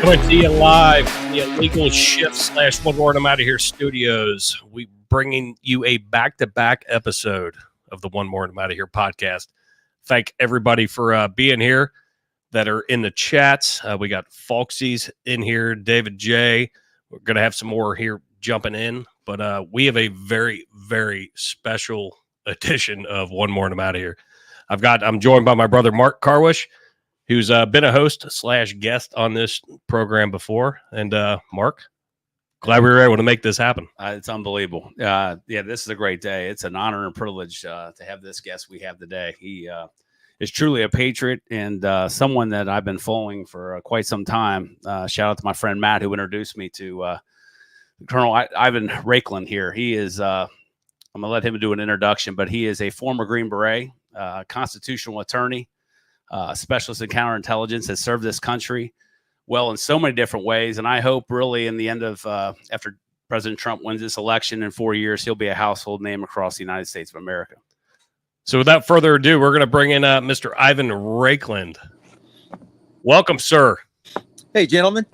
Coming to you live from the Illegal Shift / One Word I'm Out of Here studios. We bringing you a back-to-back episode of the One Word I'm Out of Here podcast. Thank everybody for being here that are in the chats. We got Folksies in here, David J. We're going to have some more here jumping in, but we have a very, very special edition of One More and I'm Out of Here. I'm joined by my brother Mark Carwish, who's been a host / guest on this program before. And Mark, glad we were able to make this happen. It's unbelievable. Yeah, this is a great day. It's an honor and privilege to have this guest we have today. He is truly a patriot and someone that I've been following for quite some time. Shout out to my friend Matt, who introduced me to Colonel Ivan Raiklin here. He is, I'm going to let him do an introduction, but he is a former Green Beret, constitutional attorney, specialist in counterintelligence, has served this country well in so many different ways. And I hope really in the end of after President Trump wins this election in 4 years, he'll be a household name across the United States of America. So without further ado, we're going to bring in Mr. Ivan Raiklin. Welcome, sir. Hey, gentlemen.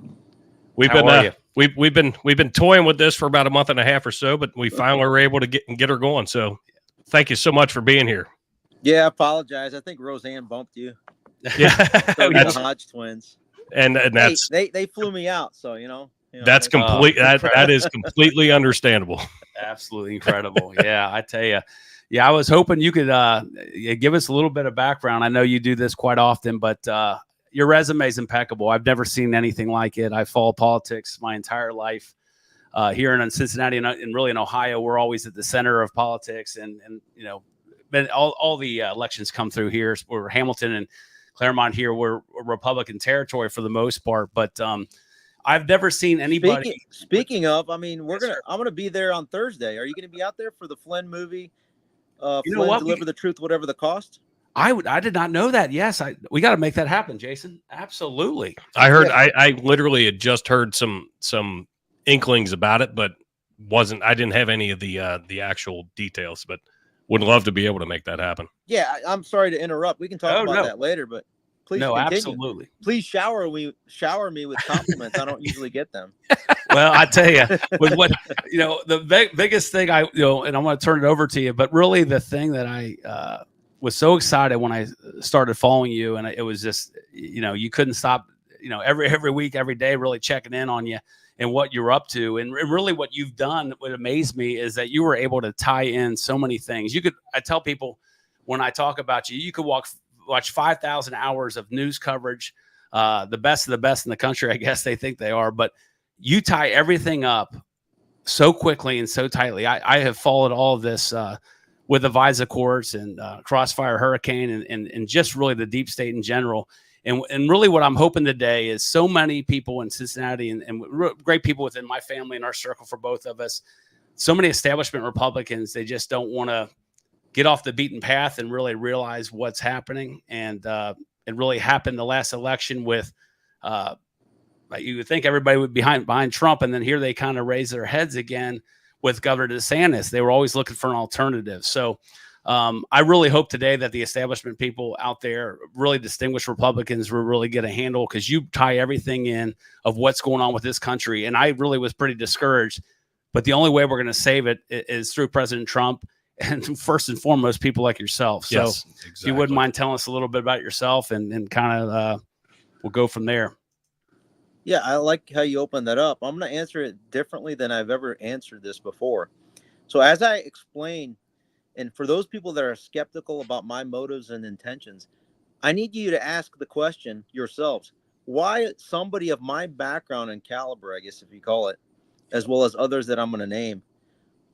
We've been toying with this for about a month and a half or so, but we finally were able to get her going. So thank you so much for being here. Yeah, I apologize. I think Roseanne bumped you. Yeah, the Hodge twins, and that's they flew me out. So that's complete. That is completely understandable. Absolutely incredible. Yeah, I tell you. Yeah, I was hoping you could give us a little bit of background. I know you do this quite often, but your resume is impeccable. I've never seen anything like it. I follow politics my entire life here in Cincinnati and really in Ohio. We're always at the center of politics, and but all the elections come through here. We're Hamilton and Claremont here. We're Republican territory for the most part, but I've never seen anybody. Speaking of, I mean, I'm gonna be there on Thursday. Are you gonna be out there for the Flynn movie? Flynn, deliver the truth, whatever the cost. I did not know that. Yes, we got to make that happen, Jason. Absolutely. I heard. Yeah. I literally had just heard some inklings about it, but I didn't have any of the actual details, but would love to be able to make that happen. Yeah, I'm sorry to interrupt. We can talk about that later, but please continue. Absolutely. Please shower me with compliments. I don't usually get them. Well, I tell you, with what the biggest thing and I'm going to turn it over to you, but really the thing that I was so excited when I started following you, and it was just you couldn't stop every week, every day, really checking in on you and what you're up to. And really what you've done, what amazed me is that you were able to tie in so many things. I tell people when I talk about you could watch 5,000 hours of news coverage, the best of the best in the country, I guess they think they are, but you tie everything up so quickly and so tightly. I have followed all of this with the Visa courts and Crossfire Hurricane and just really the deep state in general. And really what I'm hoping today is so many people in Cincinnati and great people within my family and our circle for both of us, so many establishment Republicans, they just don't want to get off the beaten path and really realize what's happening. And it really happened the last election with you would think everybody would be behind Trump, and then here they kind of raise their heads again with Governor DeSantis. They were always looking for an alternative. So I really hope today that the establishment people out there, really distinguished Republicans, will really get a handle, because you tie everything in of what's going on with this country. And I really was pretty discouraged, but the only way we're going to save it is through President Trump and first and foremost, people like yourself. So yes, exactly. If you wouldn't mind telling us a little bit about yourself and kind of we'll go from there. Yeah, I like how you opened that up. I'm going to answer it differently than I've ever answered this before. So as I explained, and for those people that are skeptical about my motives and intentions, I need you to ask the question yourselves. Why somebody of my background and caliber, I guess if you call it, as well as others that I'm going to name,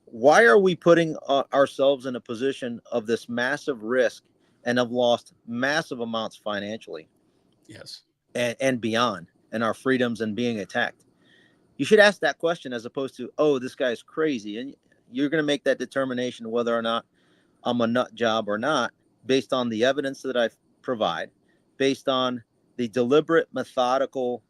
why are we putting ourselves in a position of this massive risk and have lost massive amounts financially? Yes. And beyond, and our freedoms and being attacked? You should ask that question as opposed to, oh, this guy's crazy. And you're going to make that determination whether or not I'm a nut job or not, based on the evidence that I provide, based on the deliberate, methodical,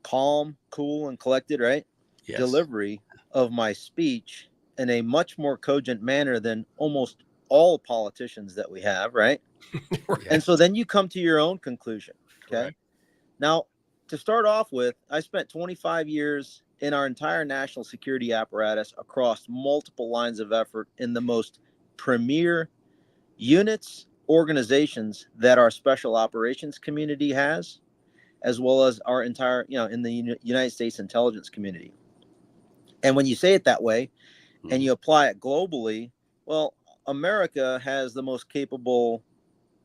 calm, cool, and collected, right? Yes. Delivery of my speech in a much more cogent manner than almost all politicians that we have, right? Yes. And so then you come to your own conclusion. Okay. Correct. Now, to start off with, I spent 25 years in our entire national security apparatus across multiple lines of effort in the most premier units, organizations that our special operations community has, as well as our entire, in the United States intelligence community. And when you say it that way and you apply it globally, well, America has the most capable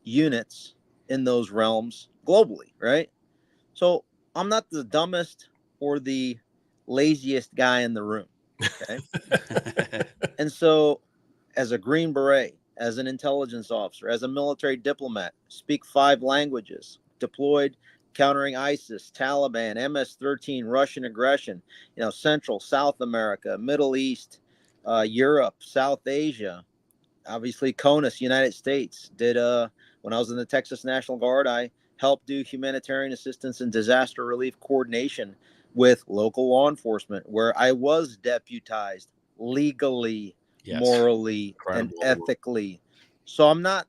units in those realms globally, right? So I'm not the dumbest or the laziest guy in the room. Okay. And so, as a Green Beret, as an intelligence officer, as a military diplomat, speak 5 languages, deployed countering ISIS, Taliban, MS-13, Russian aggression, Central, South America, Middle East, Europe, South Asia, obviously CONUS, United States. When I was in the Texas National Guard, I helped do humanitarian assistance and disaster relief coordination with local law enforcement, where I was deputized legally, morally, and ethically. So I'm not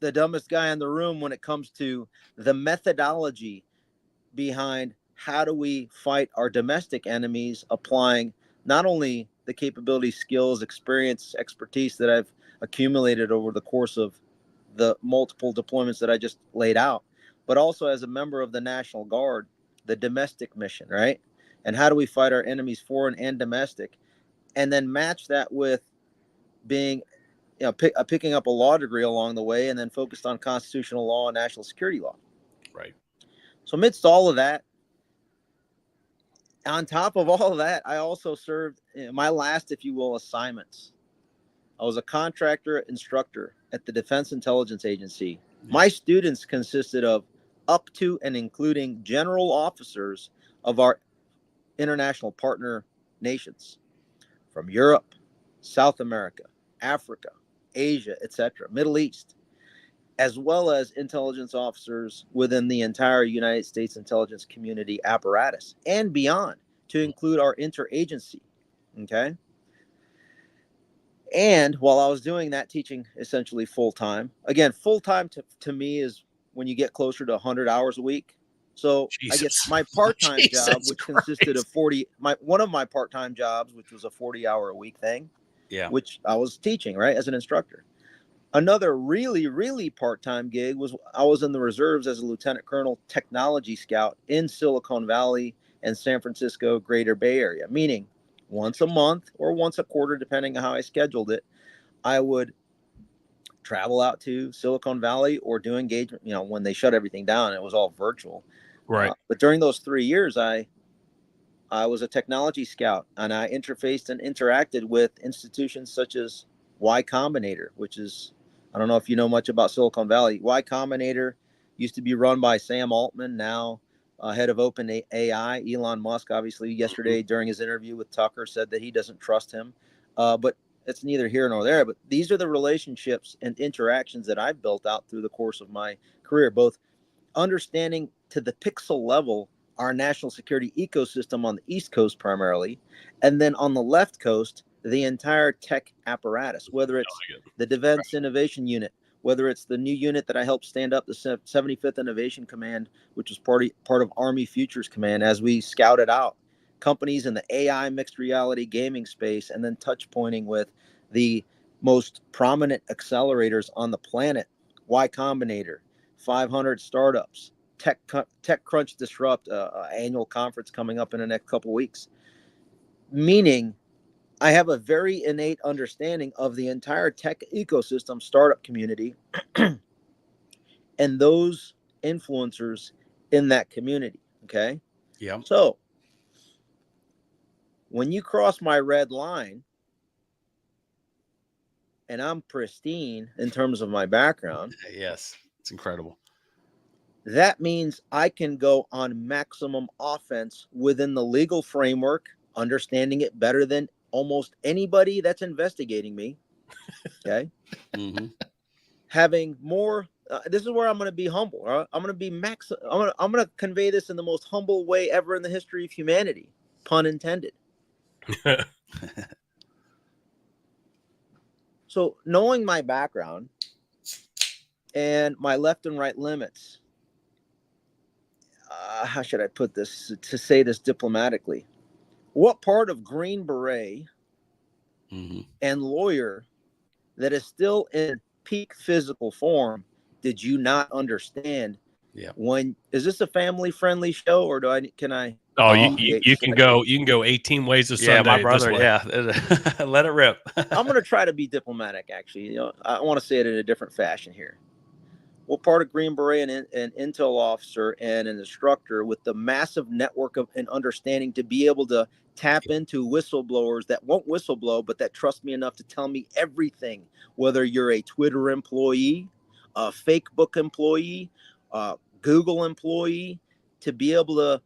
the dumbest guy in the room when it comes to the methodology behind how do we fight our domestic enemies, applying not only the capability, skills, experience, expertise that I've accumulated over the course of the multiple deployments that I just laid out, but also as a member of the National Guard, the domestic mission, right? And how do we fight our enemies, foreign and domestic, and then match that with being, picking up a law degree along the way, and then focused on constitutional law and national security law. Right. So amidst all of that, on top of all of that, I also served my last, if you will, assignments. I was a contractor instructor at the Defense Intelligence Agency. My students consisted of up to and including general officers of our international partner nations from Europe, South America, Africa, Asia, etc., Middle East, as well as intelligence officers within the entire United States intelligence community apparatus and beyond, to include our interagency. Okay. And while I was doing that, teaching essentially full-time, again, full-time to me is when you get closer to 100 hours a week. So Jesus. I guess my part-time job, which consisted of 40, one of my part-time jobs, which was a 40-hour a week thing, which I was teaching, right, as an instructor. Another really, really part-time gig was I was in the reserves as a lieutenant colonel technology scout in Silicon Valley and San Francisco Greater Bay Area, meaning once a month or once a quarter, depending on how I scheduled it, I would travel out to Silicon Valley or do engagement. When they shut everything down, it was all virtual. Right. But during those 3 years, I was a technology scout, and I interfaced and interacted with institutions such as Y Combinator, which is, I don't know if you know much about Silicon Valley. Y Combinator used to be run by Sam Altman, now head of OpenAI. Elon Musk, obviously, yesterday during his interview with Tucker, said that he doesn't trust him. But it's neither here nor there. But these are the relationships and interactions that I've built out through the course of my career, both understanding to the pixel level our national security ecosystem on the East Coast primarily, and then on the left coast, the entire tech apparatus, whether it's the Defense Innovation Unit, whether it's the new unit that I helped stand up, the 75th Innovation Command, which was part of Army Futures Command, as we scouted out companies in the AI mixed reality gaming space, and then touch pointing with the most prominent accelerators on the planet, Y Combinator, 500 startups, TechCrunch Disrupt, annual conference coming up in the next couple of weeks. Meaning, I have a very innate understanding of the entire tech ecosystem, startup community, and those influencers in that community. Okay. Yeah. So when you cross my red line, and I'm pristine in terms of my background. Yes, it's incredible. That means I can go on maximum offense within the legal framework, understanding it better than almost anybody that's investigating me. Okay. Having more, this is where I'm going to be humble. Right? I'm going to be I'm going to convey this in the most humble way ever in the history of humanity, pun intended. So knowing my background and my left and right limits, how should I put this to say this diplomatically? What part of Green Beret and lawyer that is still in peak physical form did you not understand? Yeah. When is this a family friendly show, or can I? Oh, you can go 18 ways of Sunday. My brother. Yeah, let it rip. I'm going to try to be diplomatic. Actually, I want to say it in a different fashion here. What part of Green Beret and an intel officer and an instructor with the massive network of and understanding to be able to tap into whistleblowers that won't whistleblow, but that trust me enough to tell me everything, whether you're a Twitter employee, a Facebook employee, Google employee, to be able to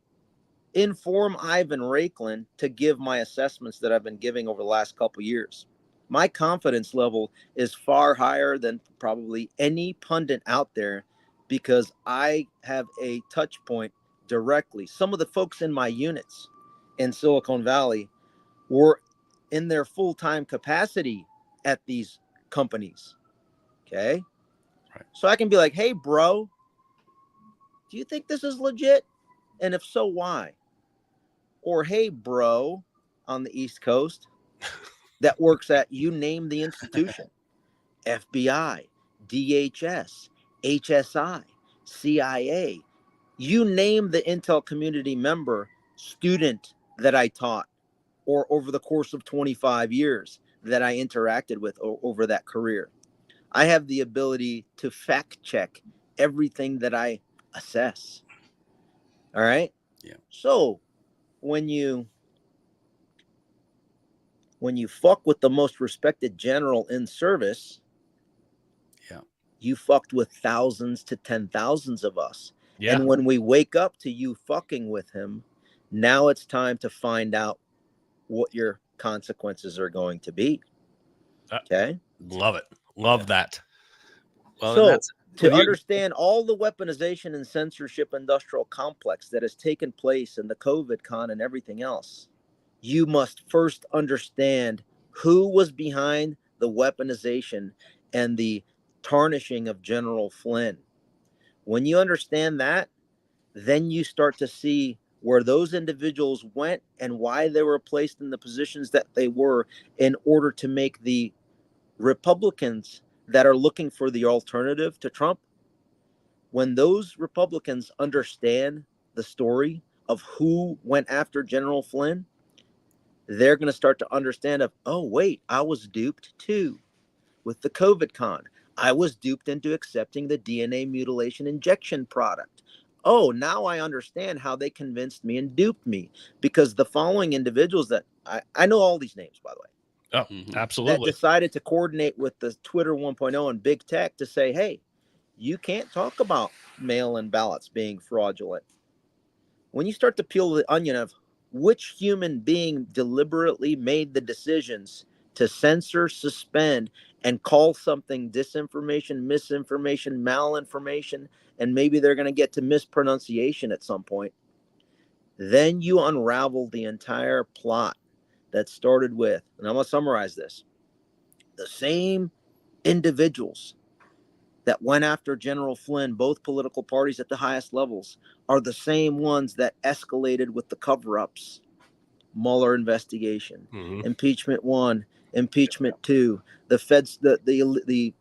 inform Ivan Raiklin to give my assessments that I've been giving over the last couple of years. My confidence level is far higher than probably any pundit out there because I have a touch point directly. Some of the folks in my units in Silicon Valley were in their full-time capacity at these companies. Okay. Right. So I can be like, hey, bro, do you think this is legit? And if so, why? Or, hey, bro, on the East Coast that works at, you name the institution, FBI, DHS, HSI, CIA, you name the intel community member, student that I taught, or over the course of 25 years that I interacted with over that career. I have the ability to fact check everything that I assess. All right. Yeah. So when you fuck with the most respected general in service, you fucked with thousands to 10,000s of us. Yeah. And when we wake up to you fucking with him, now it's time to find out what your consequences are going to be. Okay. Love it. Love that. Well, so to understand all the weaponization and censorship industrial complex that has taken place in the COVID con and everything else, you must first understand who was behind the weaponization and the tarnishing of General Flynn. When you understand that, then you start to see where those individuals went and why they were placed in the positions that they were in order to make the Republicans that are looking for the alternative to Trump. When those Republicans understand the story of who went after General Flynn, they're going to start to understand oh, wait, I was duped too with the COVID con. I was duped into accepting the DNA mutilation injection product. Oh, now I understand how they convinced me and duped me, because the following individuals that I know all these names, by the way. Oh, absolutely. That decided to coordinate with the Twitter 1.0 and big tech to say, hey, you can't talk about mail-in ballots being fraudulent. When you start to peel the onion of which human being deliberately made the decisions to censor, suspend, and call something disinformation, misinformation, malinformation, and maybe they're going to get to mispronunciation at some point, then you unravel the entire plot that started with, and I'm going to summarize this, the same individuals that went after General Flynn, both political parties at the highest levels, are the same ones that escalated with the cover-ups. Mueller investigation, impeachment 1, impeachment 2, the Fed's the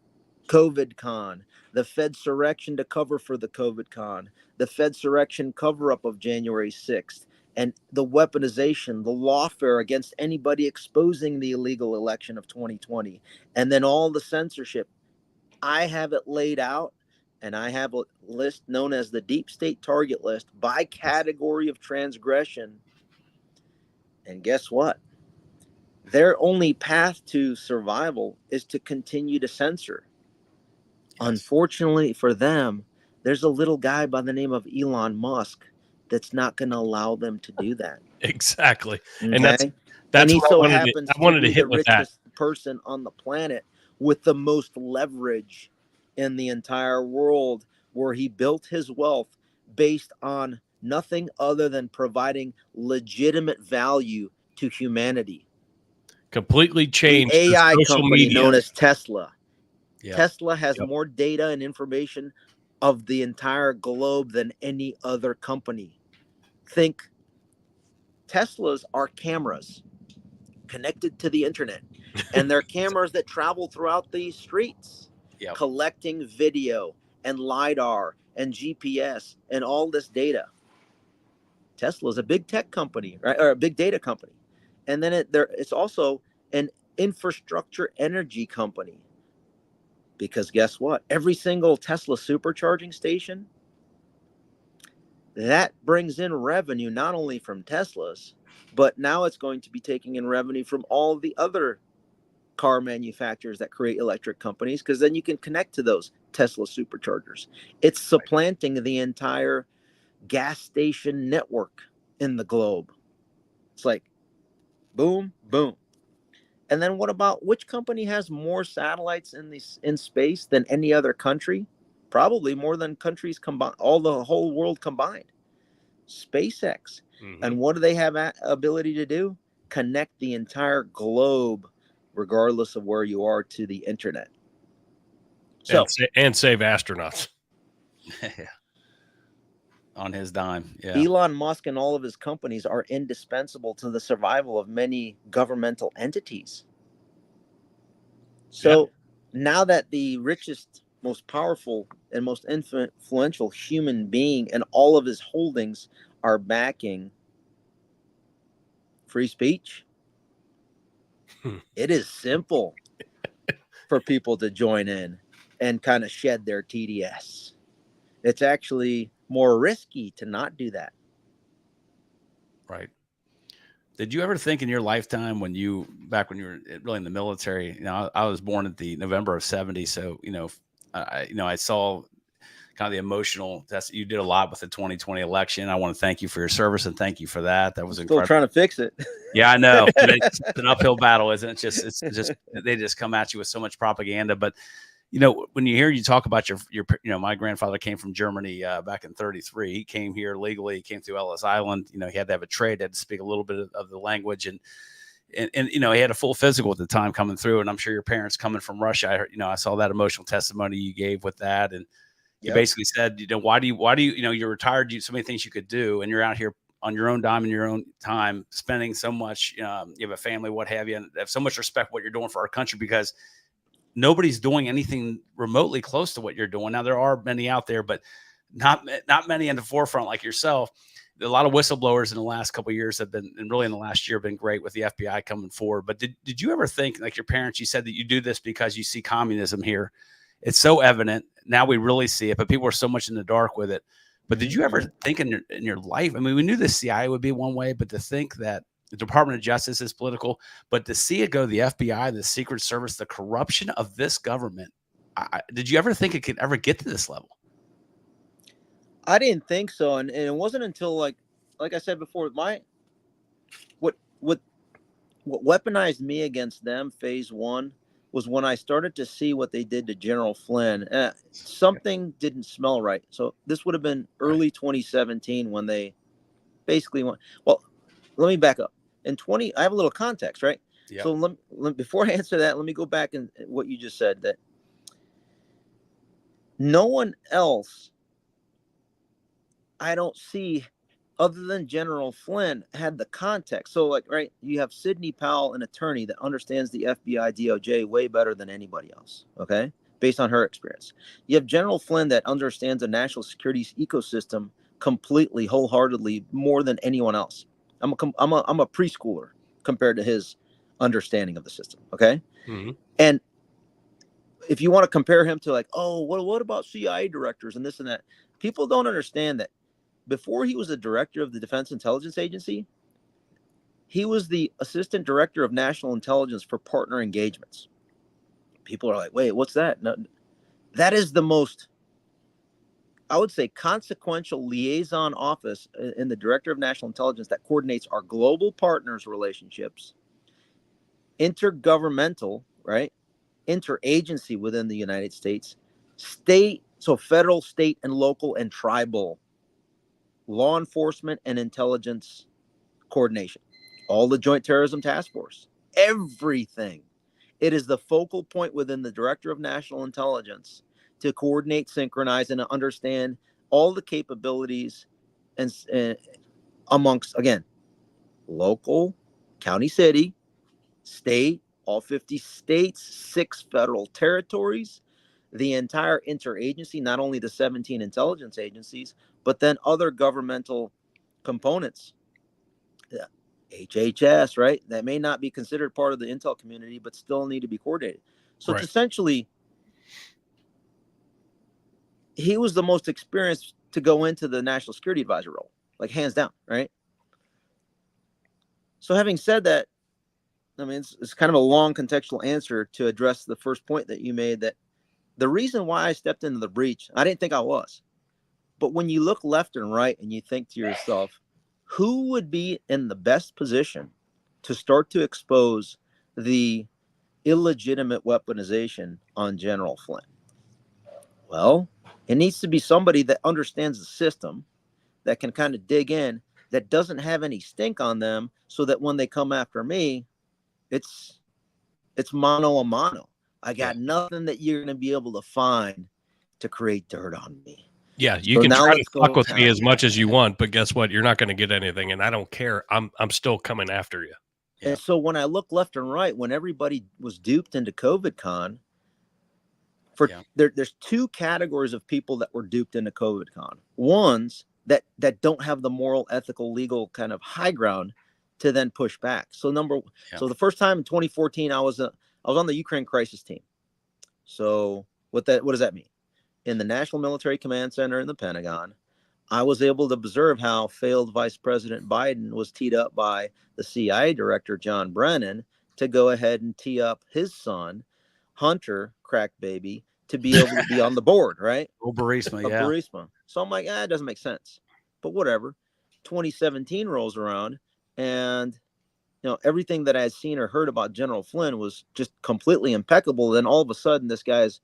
COVID con, the Fedsurrection to cover for the COVID con, the Fedsurrection cover-up of January 6th, and the weaponization, the lawfare against anybody exposing the illegal election of 2020, and then all the censorship. I have it laid out, and I have a list known as the Deep State Target List by category of transgression. And guess what? Their only path to survival is to continue to censor. Yes. Unfortunately for them, there's a little guy by the name of Elon Musk that's not going to allow them to do that. Exactly. Okay? And that's and he what so I happens wanted to be hit the with that. richest person on the planet with the most leverage in the entire world, where he built his wealth based on nothing other than providing legitimate value to humanity. Completely changed the AI social company media. known as Tesla. Yep. Tesla has more data and information of the entire globe than any other company. Think Teslas are cameras connected to the internet, and they're cameras that travel throughout the streets, Yep. collecting video and LiDAR and GPS and all this data. Tesla's a big tech company, right? Or a big data company. And then it's also an infrastructure energy company. Because guess what? Every single Tesla supercharging station, that brings in revenue not only from Teslas, but now it's going to be taking in revenue from all the other car manufacturers that create electric companies, because then you can connect to those Tesla superchargers. It's supplanting the entire gas station network in the globe. It's like boom, boom. And then what about which company has more satellites in space than any other country? Probably more than countries combined, the whole world combined. SpaceX. Mm-hmm. And what do they have ability to do? Connect the entire globe, regardless of where you are, to the internet. So and save astronauts. On his dime. Yeah. Elon Musk and all of his companies are indispensable to the survival of many governmental entities. So now that the richest, most powerful, and most influential human being and all of his holdings are backing free speech, it is simple for people to join in and kind of shed their TDS. It's actually more risky to not do that. Right. Did you ever think in your lifetime back when you were really in the military, I was born at the November of 70. So, I saw kind of the emotional test. You did a lot with the 2020 election. I want to thank you for your service and thank you for that. That was incredible. Still trying to fix it. Yeah, I know. It's an uphill battle, isn't it? It's just they just come at you with so much propaganda. But when you hear you talk about your my grandfather came from Germany back in 1933. He came here legally. He came through Ellis Island. He had to have a trade, had to speak a little bit of the language, and he had a full physical at the time coming through. And I'm sure your parents coming from Russia, I heard, I saw that emotional testimony you gave with that, and you basically said, why do you you're retired, so many things you could do, and you're out here on your own dime in your own time, spending so much. You have a family, what have you, and have so much respect for what you're doing for our country, because nobody's doing anything remotely close to what you're doing. Now, there are many out there, but not many in the forefront like yourself. A lot of whistleblowers in the last couple of years have been, and really in the last year, been great with the FBI coming forward. But did you ever think, like your parents, you said that you do this because you see communism here. It's so evident. Now we really see it, but people are so much in the dark with it. But did you ever think in your life, I mean, we knew the CIA would be one way, but to think that the Department of Justice is political, but to see it go to the FBI, the Secret Service, the corruption of this government, did you ever think it could ever get to this level? I didn't think so, and it wasn't until like I said before, what weaponized me against them, phase one, was when I started to see what they did to General Flynn. Something didn't smell right. So this would have been early 2017 when they basically went. Well, let me back up. I have a little context, right? Yep. So before I answer that, let me go back and what you just said, that no one else, I don't see, other than General Flynn, had the context. So you have Sidney Powell, an attorney that understands the FBI, DOJ way better than anybody else, okay, based on her experience. You have General Flynn that understands the national security ecosystem completely, wholeheartedly, more than anyone else. I'm a preschooler compared to his understanding of the system, okay? Mm-hmm. And if you want to compare him to what about CIA directors and this and that, people don't understand that before he was the director of the Defense Intelligence Agency, he was the assistant director of national intelligence for partner engagements. People are like, wait, what's that? No, that is the most, I would say, consequential liaison office in the Director of National Intelligence that coordinates our global partners relationships, intergovernmental, right? Interagency within the United States, state, so federal, state, and local and tribal law enforcement and intelligence coordination, all the Joint Terrorism Task Force, everything. It is the focal point within the Director of National Intelligence to coordinate, synchronize, and understand all the capabilities and amongst, again, local, county, city, state, all 50 states, 6 federal territories, the entire interagency, not only the 17 intelligence agencies, but then other governmental components. Yeah. HHS, right? That may not be considered part of the intel community, but still need to be coordinated. So it's essentially, he was the most experienced to go into the national security advisor role, like hands down, right? So having said that, I mean, it's kind of a long contextual answer to address the first point that you made, that the reason why I stepped into the breach, I didn't think I was. But when you look left and right and you think to yourself, who would be in the best position to start to expose the illegitimate weaponization on General Flynn? Well, it needs to be somebody that understands the system, that can kind of dig in, that doesn't have any stink on them, so that when they come after me, it's mano a mano. I got nothing that you're going to be able to find to create dirt on me. Yeah, you can try to fuck with me as much as you want, but guess what? You're not going to get anything, and I don't care. I'm still coming after you. And so when I look left and right, when everybody was duped into COVID con, there's 2 categories of people that were duped into COVID con. Ones that don't have the moral, ethical, legal kind of high ground to then push back. So so the first time in 2014, I was on the Ukraine crisis team. So what does that mean? In the National Military Command Center in the Pentagon, I was able to observe how failed Vice President Biden was teed up by the CIA director, John Brennan, to go ahead and tee up his son, Hunter, crack baby, to be able to be on the board, right? Burisma, Burisma. So I'm like, it doesn't make sense. But whatever. 2017 rolls around, and everything that I had seen or heard about General Flynn was just completely impeccable. Then all of a sudden, this guy's,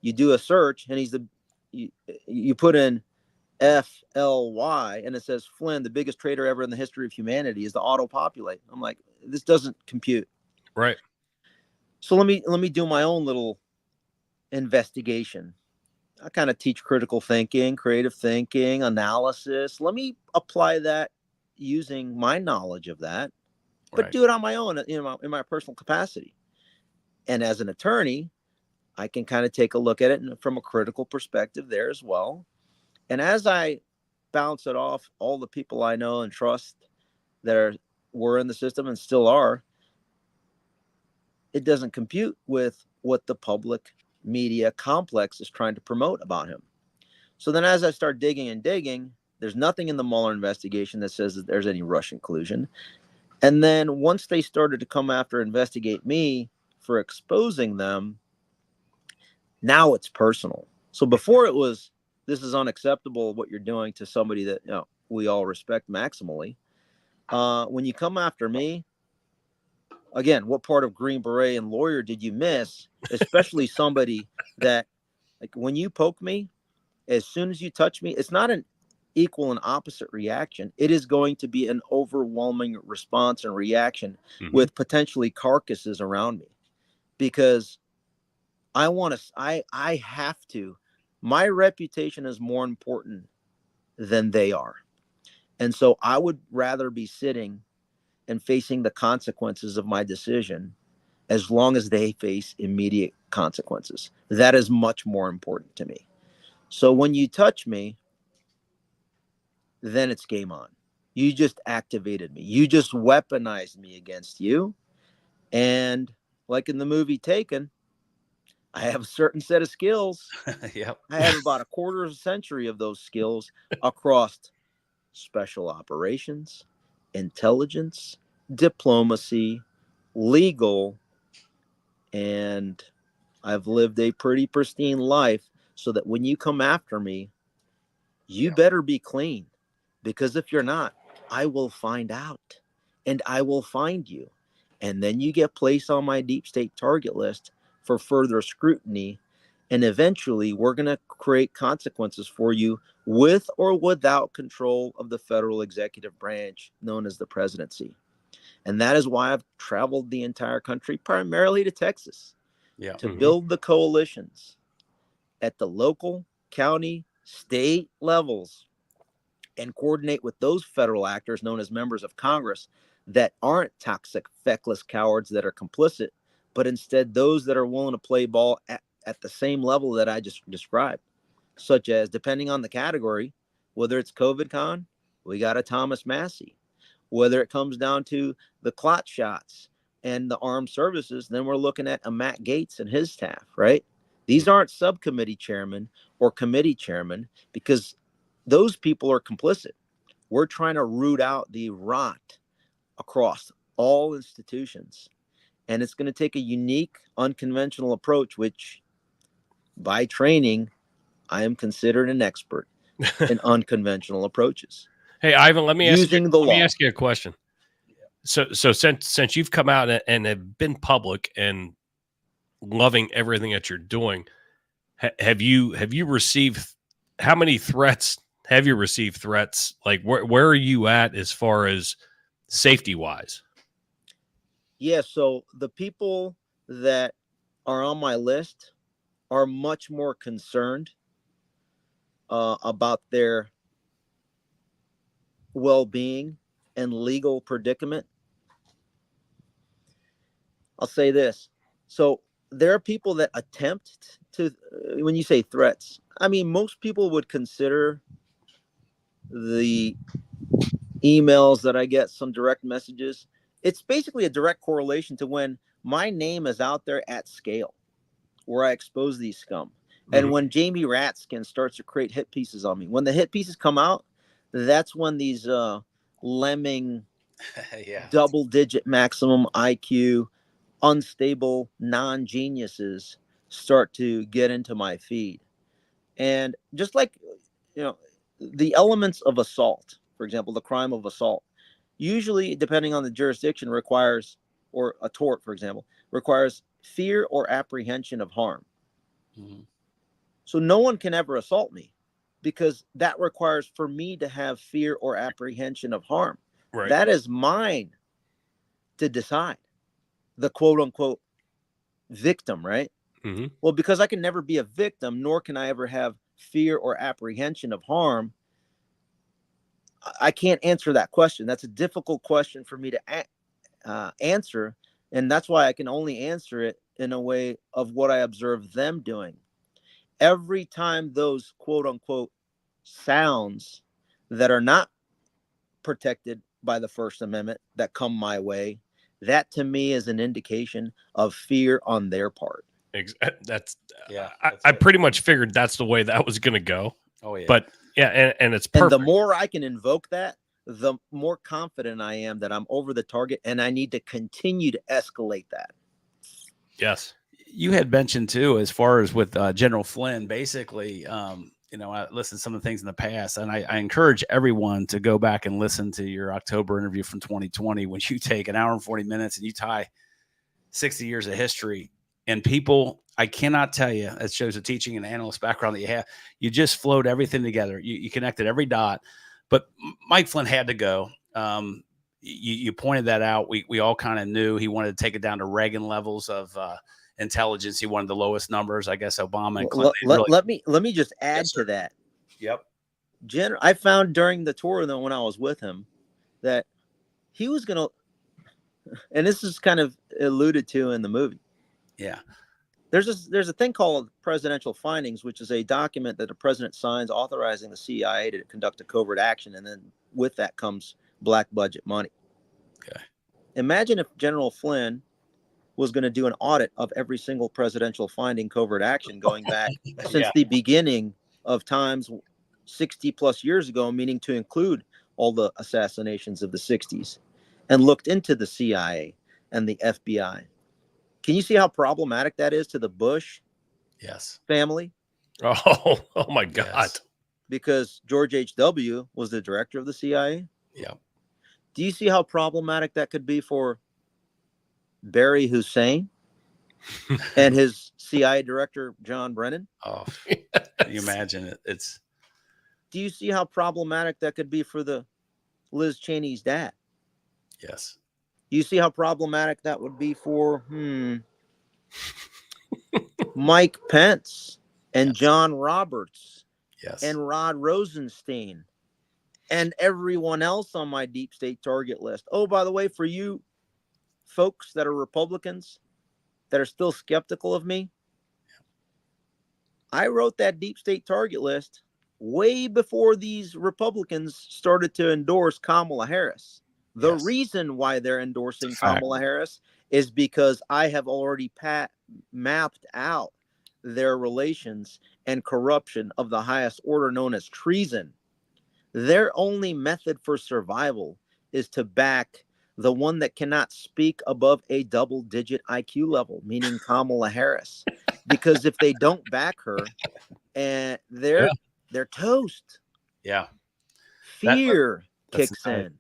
you do a search, and you put in FLY, and it says Flynn, the biggest traitor ever in the history of humanity, is to auto-populate. I'm like, this doesn't compute. Right. So let me do my own little investigation. I kind of teach critical thinking, creative thinking, analysis. Let me apply that using my knowledge of that, but do it on my own, in my personal capacity. And as an attorney, I can kind of take a look at it from a critical perspective there as well. And as I bounce it off all the people I know and trust that were in the system and still are, it doesn't compute with what the public media complex is trying to promote about him. So then as I start digging, there's nothing in the Mueller investigation that says that there's any Russian collusion. And then once they started to come after, investigate me for exposing them, now it's personal. So before it was, this is unacceptable what you're doing to somebody that we all respect maximally. When you come after me, again, what part of Green Beret and lawyer did you miss? Especially somebody that, like, when you poke me, as soon as you touch me, it's not an equal and opposite reaction. It is going to be an overwhelming response and reaction with potentially carcasses around me, because I have to. My reputation is more important than they are. And so I would rather be sitting and facing the consequences of my decision as long as they face immediate consequences. That is much more important to me. So when you touch me, then it's game on. You just activated me. You just weaponized me against you. And like in the movie Taken, I have a certain set of skills. Yep. I have about a quarter of a century of those skills across special operations, intelligence, diplomacy, legal, and I've lived a pretty pristine life, so that when you come after me, you better be clean, because if you're not, I will find out, and I will find you. And then you get placed on my deep state target list for further scrutiny. And eventually we're going to create consequences for you with or without control of the federal executive branch known as the presidency. And that is why I've traveled the entire country, primarily to Texas, to build the coalitions at the local, county, state levels and coordinate with those federal actors known as members of Congress that aren't toxic, feckless cowards that are complicit, but instead those that are willing to play ball at the same level that I just described, such as, depending on the category, whether it's COVID con, we got a Thomas Massey. Whether it comes down to the clot shots and the armed services, then we're looking at a Matt Gaetz and his staff, right? These aren't subcommittee chairmen or committee chairmen, because those people are complicit. We're trying to root out the rot across all institutions. And it's going to take a unique, unconventional approach, which by training, I am considered an expert in unconventional approaches. Hey, Ivan, let me ask you a question. So since you've come out and have been public and loving everything that you're doing, have you received, how many threats have you received? Threats? Like where are you at as far as safety wise? Yeah, so the people that are on my list are much more concerned about their well-being and legal predicament. I'll say this. So there are people that attempt to, when you say threats, I mean, most people would consider the emails that I get, some direct messages, it's basically a direct correlation to when my name is out there at scale, where I expose these scum. And when Jamie Ratskin starts to create hit pieces on me, when the hit pieces come out, that's when these lemming, double-digit maximum IQ, unstable non-geniuses start to get into my feed. And just like, the elements of assault, for example, the crime of assault, usually, depending on the jurisdiction, requires, or a tort, for example, requires fear or apprehension of harm. So no one can ever assault me, because that requires for me to have fear or apprehension of harm. Right. That is mine to decide. The quote unquote victim, right? Well, because I can never be a victim, nor can I ever have fear or apprehension of harm, I can't answer that question. That's a difficult question for me to answer. And that's why I can only answer it in a way of what I observe them doing. Every time those quote unquote sounds that are not protected by the First Amendment that come my way, that to me is an indication of fear on their part. That's I pretty much figured that's the way that was going to go. Oh yeah. But yeah, and it's perfect. And the more I can invoke that, the more confident I am that I'm over the target, and I need to continue to escalate that. Yes. You had mentioned too, as far as with General Flynn, basically, I listened to some of the things in the past, and I encourage everyone to go back and listen to your October interview from 2020, when you take an hour and 40 minutes and you tie 60 years of history. And people, I cannot tell you, it shows a teaching and analyst background that you have. You just flowed everything together. You connected every dot. But Mike Flynn had to go. You pointed that out. We all kind of knew he wanted to take it down to Reagan levels of intelligence. He wanted the lowest numbers. I guess Obama and Clinton. Let me just add to that. Yep. I found during the tour, though, when I was with him, that he was going to, and this is kind of alluded to in the movie. Yeah. There's a thing called presidential findings, which is a document that the president signs authorizing the CIA to conduct a covert action. And then with that comes black budget money. Okay. Imagine if General Flynn was going to do an audit of every single presidential finding covert action going back since the beginning of times 60 plus years ago, meaning to include all the assassinations of the 60s, and looked into the CIA and the FBI. Can you see how problematic that is to the Bush family? Oh my God. Yes. Because George H.W. was the director of the CIA. Yeah. Do you see how problematic that could be for Barry Hussein and his CIA director, John Brennan? Oh, can you imagine it? Do you see how problematic that could be for the Liz Cheney's dad? Yes. You see how problematic that would be for Mike Pence and John Roberts Yes. and Rod Rosenstein and everyone else on my deep state target list. Oh, by the way, for you folks that are Republicans that are still skeptical of me, I wrote that deep state target list way before these Republicans started to endorse Kamala Harris. The reason why they're endorsing Kamala Harris is because I have already mapped out their relations and corruption of the highest order, known as treason. Their only method for survival is to back the one that cannot speak above a double-digit IQ level, meaning Kamala Harris. Because if they don't back her, and they're toast. Yeah. Fear kicks in.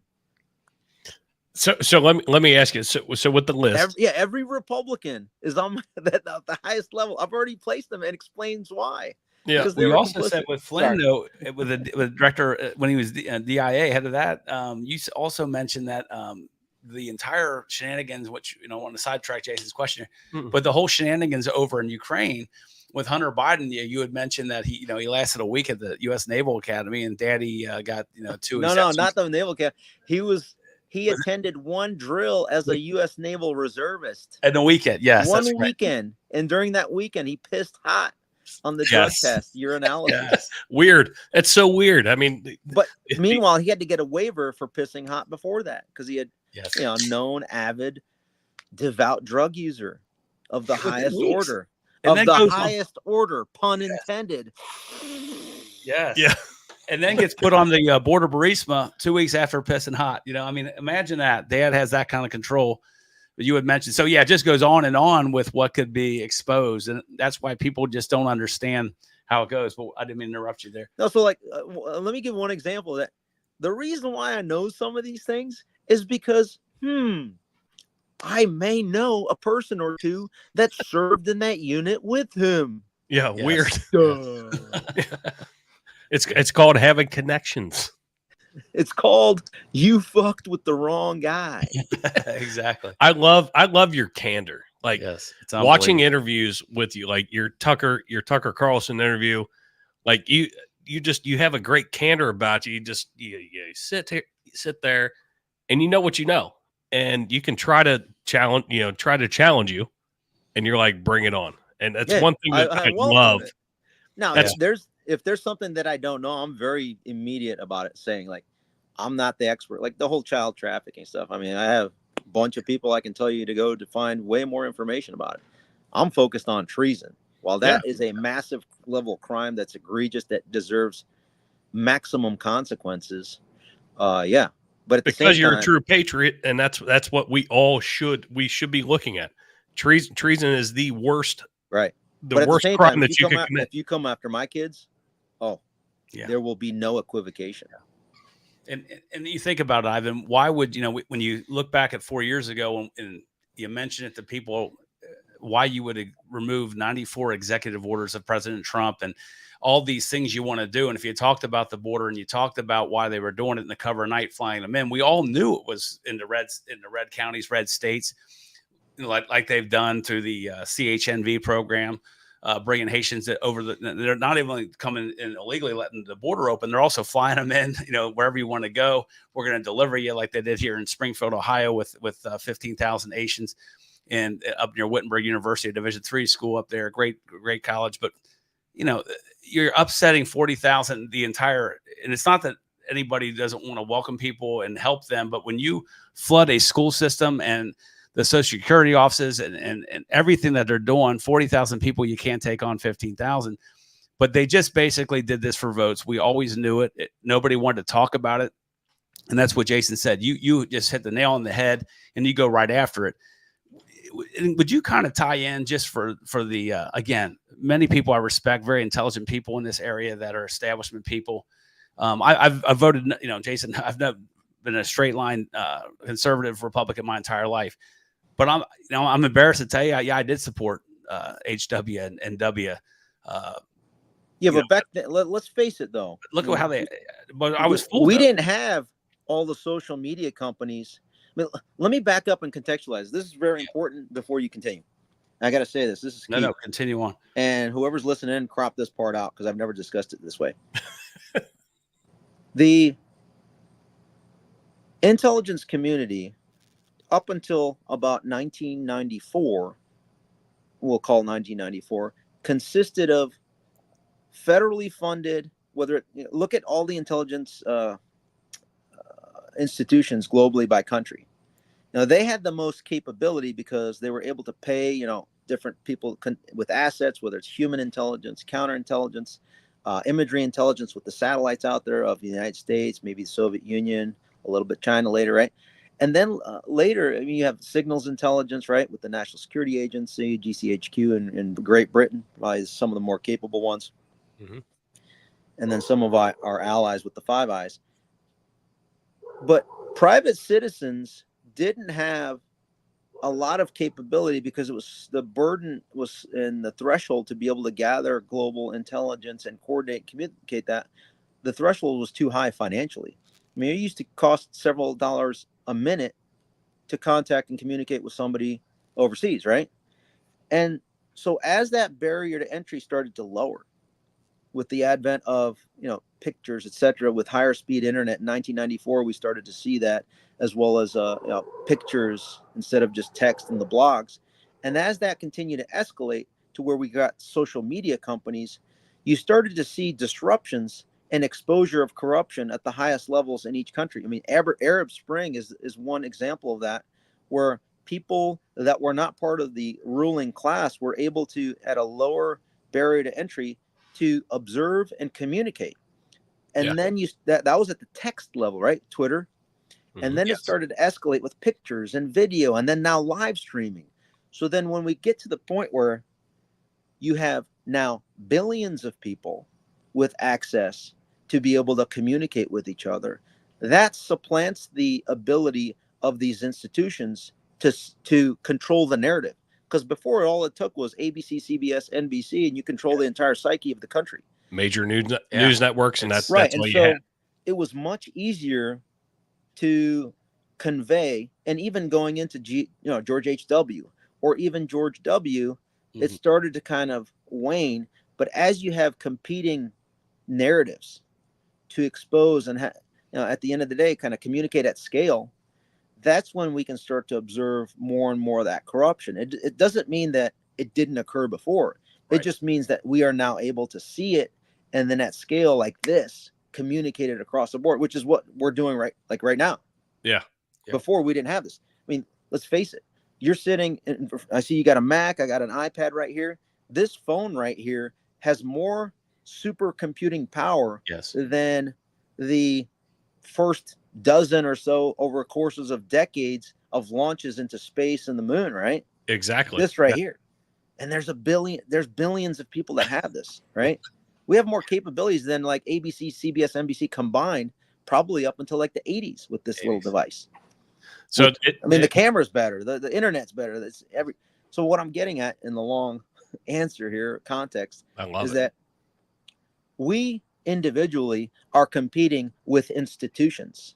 So let me ask you. So with the list, every Republican is on the highest level. I've already placed them and explains why. Yeah, we also said with Flynn, though, with the director when he was DIA head of that, you also mentioned that the entire shenanigans, which want to sidetrack Jason's question, but the whole shenanigans over in Ukraine with Hunter Biden, you had mentioned that he lasted a week at the U.S. Naval Academy, and Daddy got 2. No, not the Naval Academy. He attended one drill as a U.S. Naval reservist. At the weekend, yes. One weekend. And during that weekend, he pissed hot on the drug test, urinalysis. Yes. Weird. It's so weird. I mean, but meanwhile, he had to get a waiver for pissing hot before that because he had, known, avid, devout drug user of the highest order. Of the highest order, pun intended. Yes. Yeah. And then gets put on the border Burisma 2 weeks after pissing hot. I mean, imagine that. Dad has that kind of control that you had mentioned. So, it just goes on and on with what could be exposed. And that's why people just don't understand how it goes. But I didn't mean to interrupt you there. No, so let me give one example of that. The reason why I know some of these things is because, I may know a person or two that served in that unit with him. Yeah, weird. It's called having connections. It's called you fucked with the wrong guy. Exactly. I love your candor. Like watching interviews with you, like your Tucker Carlson interview, like you have a great candor about you. You sit there and you know what you know. And you can try to challenge you, and you're like, bring it on. And that's one thing that I love. Now, if there's something that I don't know, I'm very immediate about it, saying like, I'm not the expert. Like the whole child trafficking stuff. I mean, I have a bunch of people I can tell you to go to find way more information about it. I'm focused on treason. While that is a massive level crime that's egregious, that deserves maximum consequences. But because you're a true patriot, and that's what we should be looking at. Treason is the worst, right? The worst crime that you can commit. If you come after my kids, there will be no equivocation. And you think about it, Ivan. Why would when you look back at 4 years ago and you mention it to people, why you would remove 94 executive orders of President Trump and all these things you want to do. And if you talked about the border and you talked about why they were doing it in the cover of night, flying them in, we all knew it was in the red counties, red states, like they've done through the CHNV program, bringing Haitians over. They're not even coming in illegally, letting the border open. They're also flying them in, wherever you want to go. We're going to deliver you like they did here in Springfield, Ohio, with 15,000 Haitians, and up near Wittenberg University, a Division III school up there, great college, but. You're upsetting 40,000 the entire, and it's not that anybody doesn't want to welcome people and help them, but when you flood a school system and the Social Security offices and everything that they're doing, 40,000 people, you can't take on 15,000. But they just basically did this for votes. We always knew it. Nobody wanted to talk about it. And that's what Jason said. You just hit the nail on the head and you go right after it. Would you kind of tie in just for the again, many people I respect, very intelligent people in this area that are establishment people. I've voted, Jason, I've never been a straight line conservative Republican my entire life, but I'm embarrassed to tell you, I did support HW and W. But back then, let's face it though. Look at how but I was fooled. We didn't have all the social media companies. I mean, let me back up and contextualize. This is very important before you continue. I got to say this. This is key. No, continue on. And whoever's listening, crop this part out because I've never discussed it this way. The intelligence community, up until about 1994, we'll call 1994, consisted of federally funded, look at all the intelligence institutions globally by country. Now, they had the most capability because they were able to pay, different people with assets, whether it's human intelligence, counterintelligence, imagery intelligence with the satellites out there of the United States, maybe the Soviet Union, a little bit China later, right? And then later, you have signals intelligence, right, with the National Security Agency, GCHQ in Great Britain, probably some of the more capable ones. Mm-hmm. And then some of our allies with the Five Eyes. But private citizens didn't have a lot of capability because the burden was in the threshold to be able to gather global intelligence and coordinate, communicate that. The threshold was too high financially. I mean, it used to cost several dollars a minute to contact and communicate with somebody overseas, right? And so as that barrier to entry started to lower with the advent of, pictures, etc., with higher speed internet in 1994, we started to see that, as well as pictures instead of just text in the blogs. And as that continued to escalate to where we got social media companies, you started to see disruptions and exposure of corruption at the highest levels in each country. I mean, Arab Spring is one example of that, where people that were not part of the ruling class were able to, at a lower barrier to entry, to observe and communicate. And then that was at the text level, right? Twitter. And then it started to escalate with pictures and video, and then now live streaming. So then when we get to the point where you have now billions of people with access to be able to communicate with each other, that supplants the ability of these institutions to control the narrative. Because before, all it took was ABC, CBS, NBC, and you control the entire psyche of the country. Major news networks, and that's right. That's all and you had. It was much easier to convey, and even going into George H.W. or even George W., it started to kind of wane. But as you have competing narratives to expose and at the end of the day kind of communicate at scale, that's when we can start to observe more and more of that corruption. It doesn't mean that it didn't occur before. Right. It just means that we are now able to see it, and then at scale like this, communicate it across the board, which is what we're doing right now. Yeah. Before, we didn't have this. I mean, let's face it. You're sitting, I see you got a Mac, I got an iPad right here. This phone right here has more supercomputing power than the first dozen or so over courses of decades of launches into space and the moon, right? Exactly. This right here. And there's billions of people that have this, right? We have more capabilities than like ABC, CBS, NBC combined, probably up until like the 80s with this little device. So the camera's better, the internet's better. So what I'm getting at in the long answer here, context, is that we individually are competing with institutions.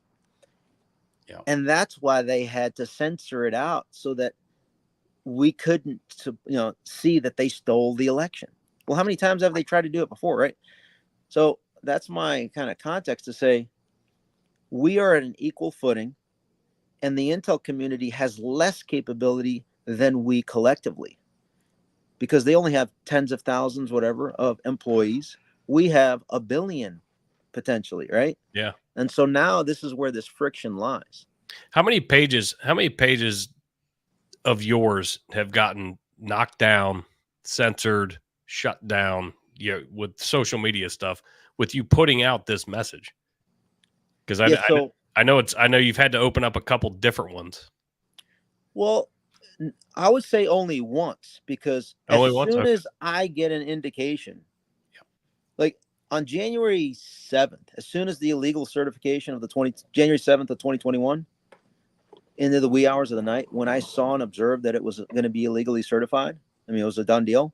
Yeah. And that's why they had to censor it out, so that we couldn't, see that they stole the election. Well, how many times have they tried to do it before, right? So that's my kind of context to say we are at an equal footing, and the intel community has less capability than we collectively, because they only have tens of thousands, whatever, of employees. We have a billion potentially, right? Yeah. And so now this is where this friction lies. How many pages of yours have gotten knocked down, censored, shut down, with social media stuff, with you putting out this message? Because I know you've had to open up a couple different ones. Well, I would say only once, because as soon as I get an indication, like on January 7th, as soon as the illegal certification of January 7th of 2021, into the wee hours of the night, when I saw and observed that it was going to be illegally certified, I mean, it was a done deal.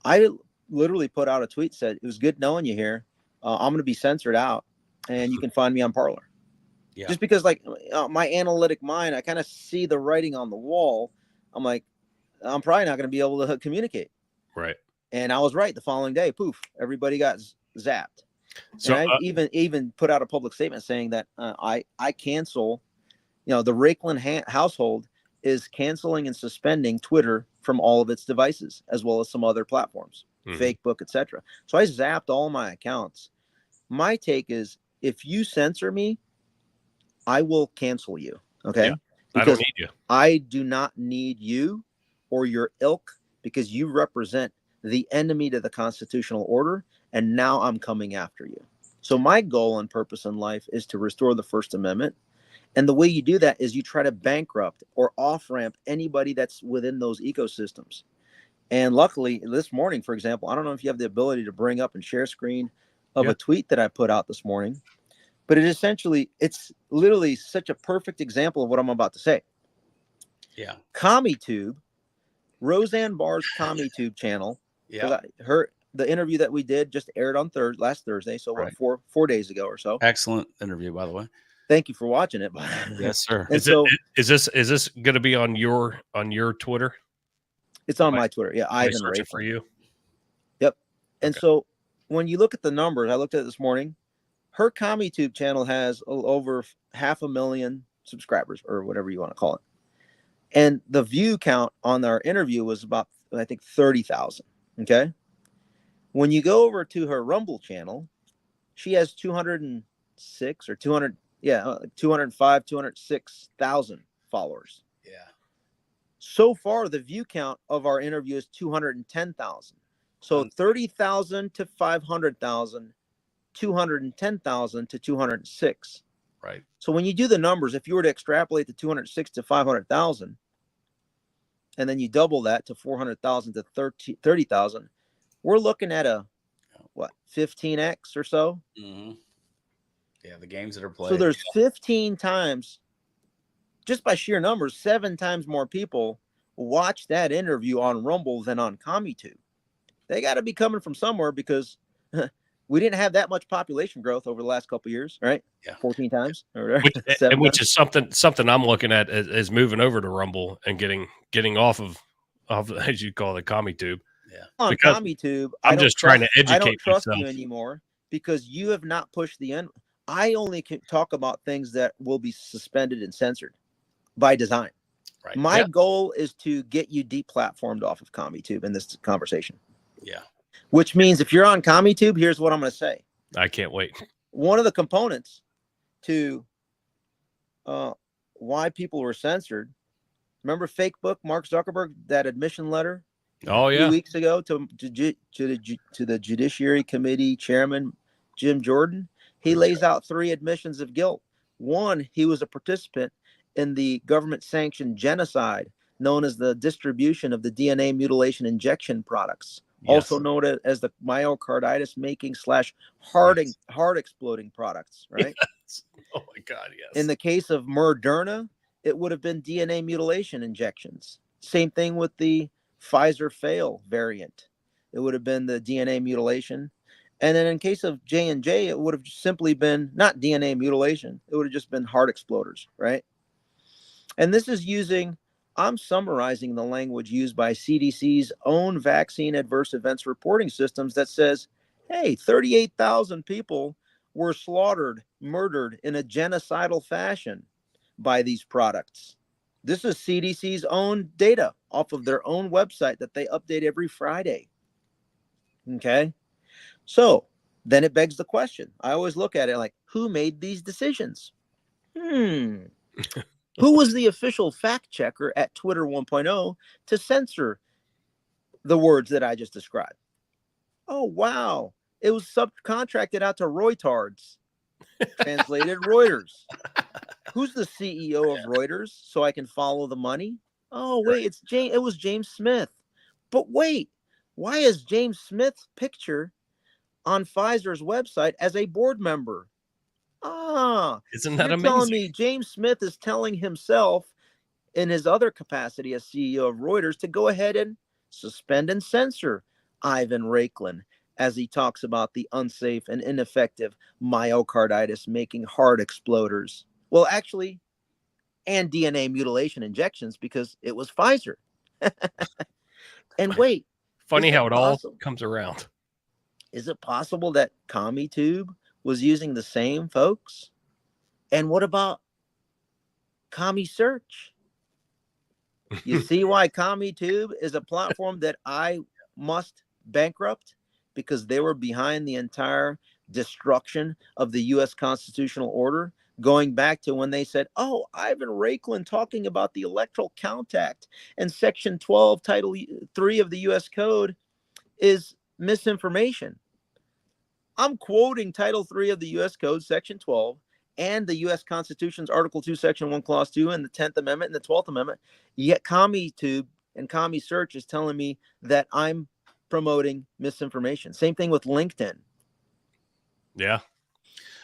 I literally put out a tweet, said, "It was good knowing you here. I'm going to be censored out, and you can find me on Parler." Yeah. Just because, like, my analytic mind, I kind of see the writing on the wall. I'm like, I'm probably not going to be able to communicate. Right. And I was right. The following day, poof, everybody got zapped. So and I even put out a public statement saying that I cancel, the Raiklin household is canceling and suspending Twitter from all of its devices, as well as some other platforms, Facebook, etc. So I zapped all my accounts. My take is, if you censor me, I will cancel you. Okay. Yeah, because I don't need you. I do not need you or your ilk, because you represent the enemy to the constitutional order. And now I'm coming after you. So my goal and purpose in life is to restore the First Amendment. And the way you do that is you try to bankrupt or off-ramp anybody that's within those ecosystems. And luckily, this morning, for example, I don't know if you have the ability to bring up and share screen of a tweet that I put out this morning, but it's literally such a perfect example of what I'm about to say. Yeah. CommieTube, Roseanne Barr's CommieTube channel. Yeah. The interview that we did just aired on last Thursday. So Right. four days ago or so. Excellent interview, by the way. Thank you for watching it. Yes, sir. And Is this going to be on your Twitter? It's on my Twitter. Yeah, Ivan Raiklin Raiklin. for you. Yep. And so when you look at the numbers, I looked at it this morning. Her CommieTube channel has over 500,000 subscribers, or whatever you want to call it. And the view count on our interview was about, I think, 30,000. Okay. When you go over to her Rumble channel, she has 206 or 200, 205, 206,000 followers. Yeah. So far, the view count of our interview is 210,000. So 30,000 to 500,000, 210,000 to 206. Right. So when you do the numbers, if you were to extrapolate the 206 to 500,000, and then you double that to 400,000 to 30,000, we're looking at a 15x or so. Mm-hmm. Yeah, the games that are played. So there's 15 times, just by sheer numbers, 7 times more people watch that interview on Rumble than on CommieTube. They got to be coming from somewhere, because we didn't have that much population growth over the last couple of years, right? Yeah, 14 times, which is something I'm looking at is moving over to Rumble and getting off of as you call it, CommieTube. Yeah, on CommieTube, I'm just trying to educate I don't trust myself. you anymore, because you have not pushed the end. I only can talk about things that will be suspended and censored by design. Right. My goal is to get you deplatformed off of CommieTube in this conversation. Yeah. Which means if you're on CommieTube, here's what I'm going to say. I can't wait. One of the components to why people were censored. Remember Facebook, Mark Zuckerberg, that admission letter? Oh, yeah. 2 weeks ago to the Judiciary Committee Chairman, Jim Jordan. He lays out 3 admissions of guilt. 1, he was a participant in the government-sanctioned genocide known as the distribution of the DNA mutilation injection products, also known as the myocarditis making / heart exploding products, right? Yes. Oh, my God, yes. In the case of Moderna, it would have been DNA mutilation injections. Same thing with the Pfizer fail variant. It would have been the DNA mutilation. And then in case of J&J, it would have simply been not DNA mutilation. It would have just been heart exploders, right? And this is I'm summarizing the language used by CDC's own vaccine adverse events reporting systems that says, hey, 38,000 people were murdered in a genocidal fashion by these products. This is CDC's own data off of their own website that they update every Friday. Okay. So then it begs the question. I always look at it like, who made these decisions? Who was the official fact checker at Twitter 1.0 to censor the words that I just described? Oh, wow. It was subcontracted out to Reuters, translated Reuters. Who's the CEO of Reuters so I can follow the money? Oh, wait, it was James Smith. But wait, why is James Smith's picture on Pfizer's website as a board member? Isn't that amazing? Telling me James Smith is telling himself in his other capacity as CEO of Reuters to go ahead and suspend and censor Ivan Raiklin as he talks about the unsafe and ineffective myocarditis making heart exploders. Well, actually, and DNA mutilation injections, because it was Pfizer. And wait, Funny is how it it all possible? comes around. Is it possible that CommiTube was using the same folks? And what about CommiSearch? You see why CommiTube is a platform that I must bankrupt, because they were behind the entire destruction of the U.S. constitutional order, going back to when they said, oh, Ivan Raiklin talking about the Electoral Count Act and Section 12, Title 3 of the U.S. Code is misinformation. I'm quoting Title 3 of the U.S. Code, Section 12, and the U.S. Constitution's Article 2, Section 1, Clause 2, and the 10th Amendment and the 12th Amendment. Yet CommiTube and CommiSearch is telling me that I'm promoting misinformation. Same thing with LinkedIn. Yeah.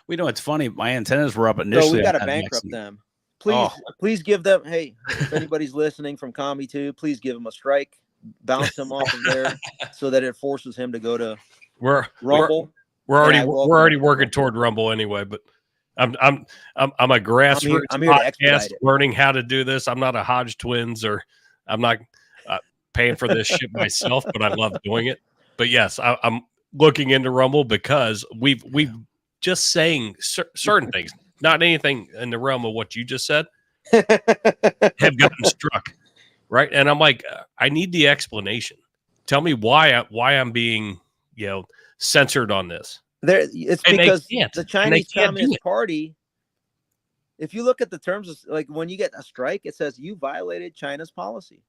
We know it's funny. My antennas were up So initially. we got to on that bankrupt vaccine. them. Please, Oh. please give them, hey, if anybody's listening from CommiTube, please give them a strike, bounce him off of there so that it forces him to go to Rumble. We're already working toward Rumble anyway, but I'm a grassroots I'm here to expedite podcast it. learning how to do this. I'm not a Hodge Twins, or I'm not paying for this shit myself, but I love doing it. But yes, I'm looking into Rumble because we've just saying certain things, not anything in the realm of what you just said, have gotten struck, right? And I'm like, I need the explanation. Tell me why I'm being, censored on this. It's And because the Chinese Communist Party, if you look at the terms of, like, when you get a strike, it says you violated China's policy.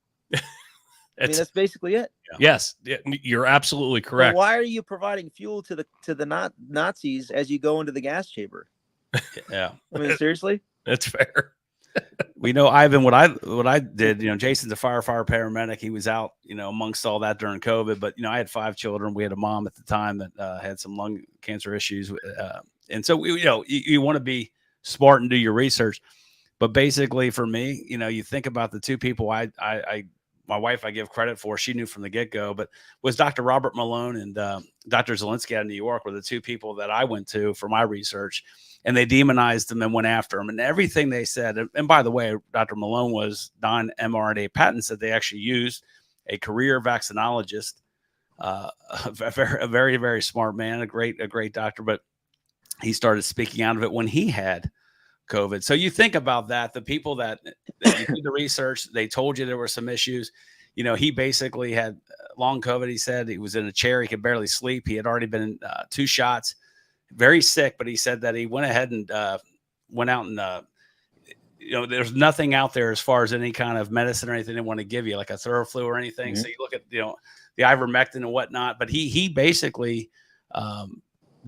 I mean, that's basically it. Yes, you're absolutely correct. But why are you providing fuel to the Nazis as you go into the gas chamber? Yeah, I mean, seriously, that's fair. We know, Ivan, what I did, Jason's a firefighter paramedic. He was out, amongst all that during COVID, but, I had 5 children. We had a mom at the time that had some lung cancer issues. And so, you want to be smart and do your research. But basically for me, you think about the 2 people my wife, I give credit for, she knew from the get-go, but was Dr. Robert Malone and Dr. Zelinsky out of New York were the 2 people that I went to for my research, and they demonized them and went after them. And everything they said, and by the way, Dr. Malone was non-mRNA patents that they actually used, a career vaccinologist, a very, very smart man, a great doctor, but he started speaking out of it when he had COVID. So you think about that, the people that you did the research, they told you there were some issues. He basically had long COVID. He said he was in a chair. He could barely sleep. He had already been 2 shots, very sick, but he said that he went ahead and went out and, there's nothing out there as far as any kind of medicine or anything they want to give you, like a Theraflu or anything. Mm-hmm. So you look at, the ivermectin and whatnot, but he basically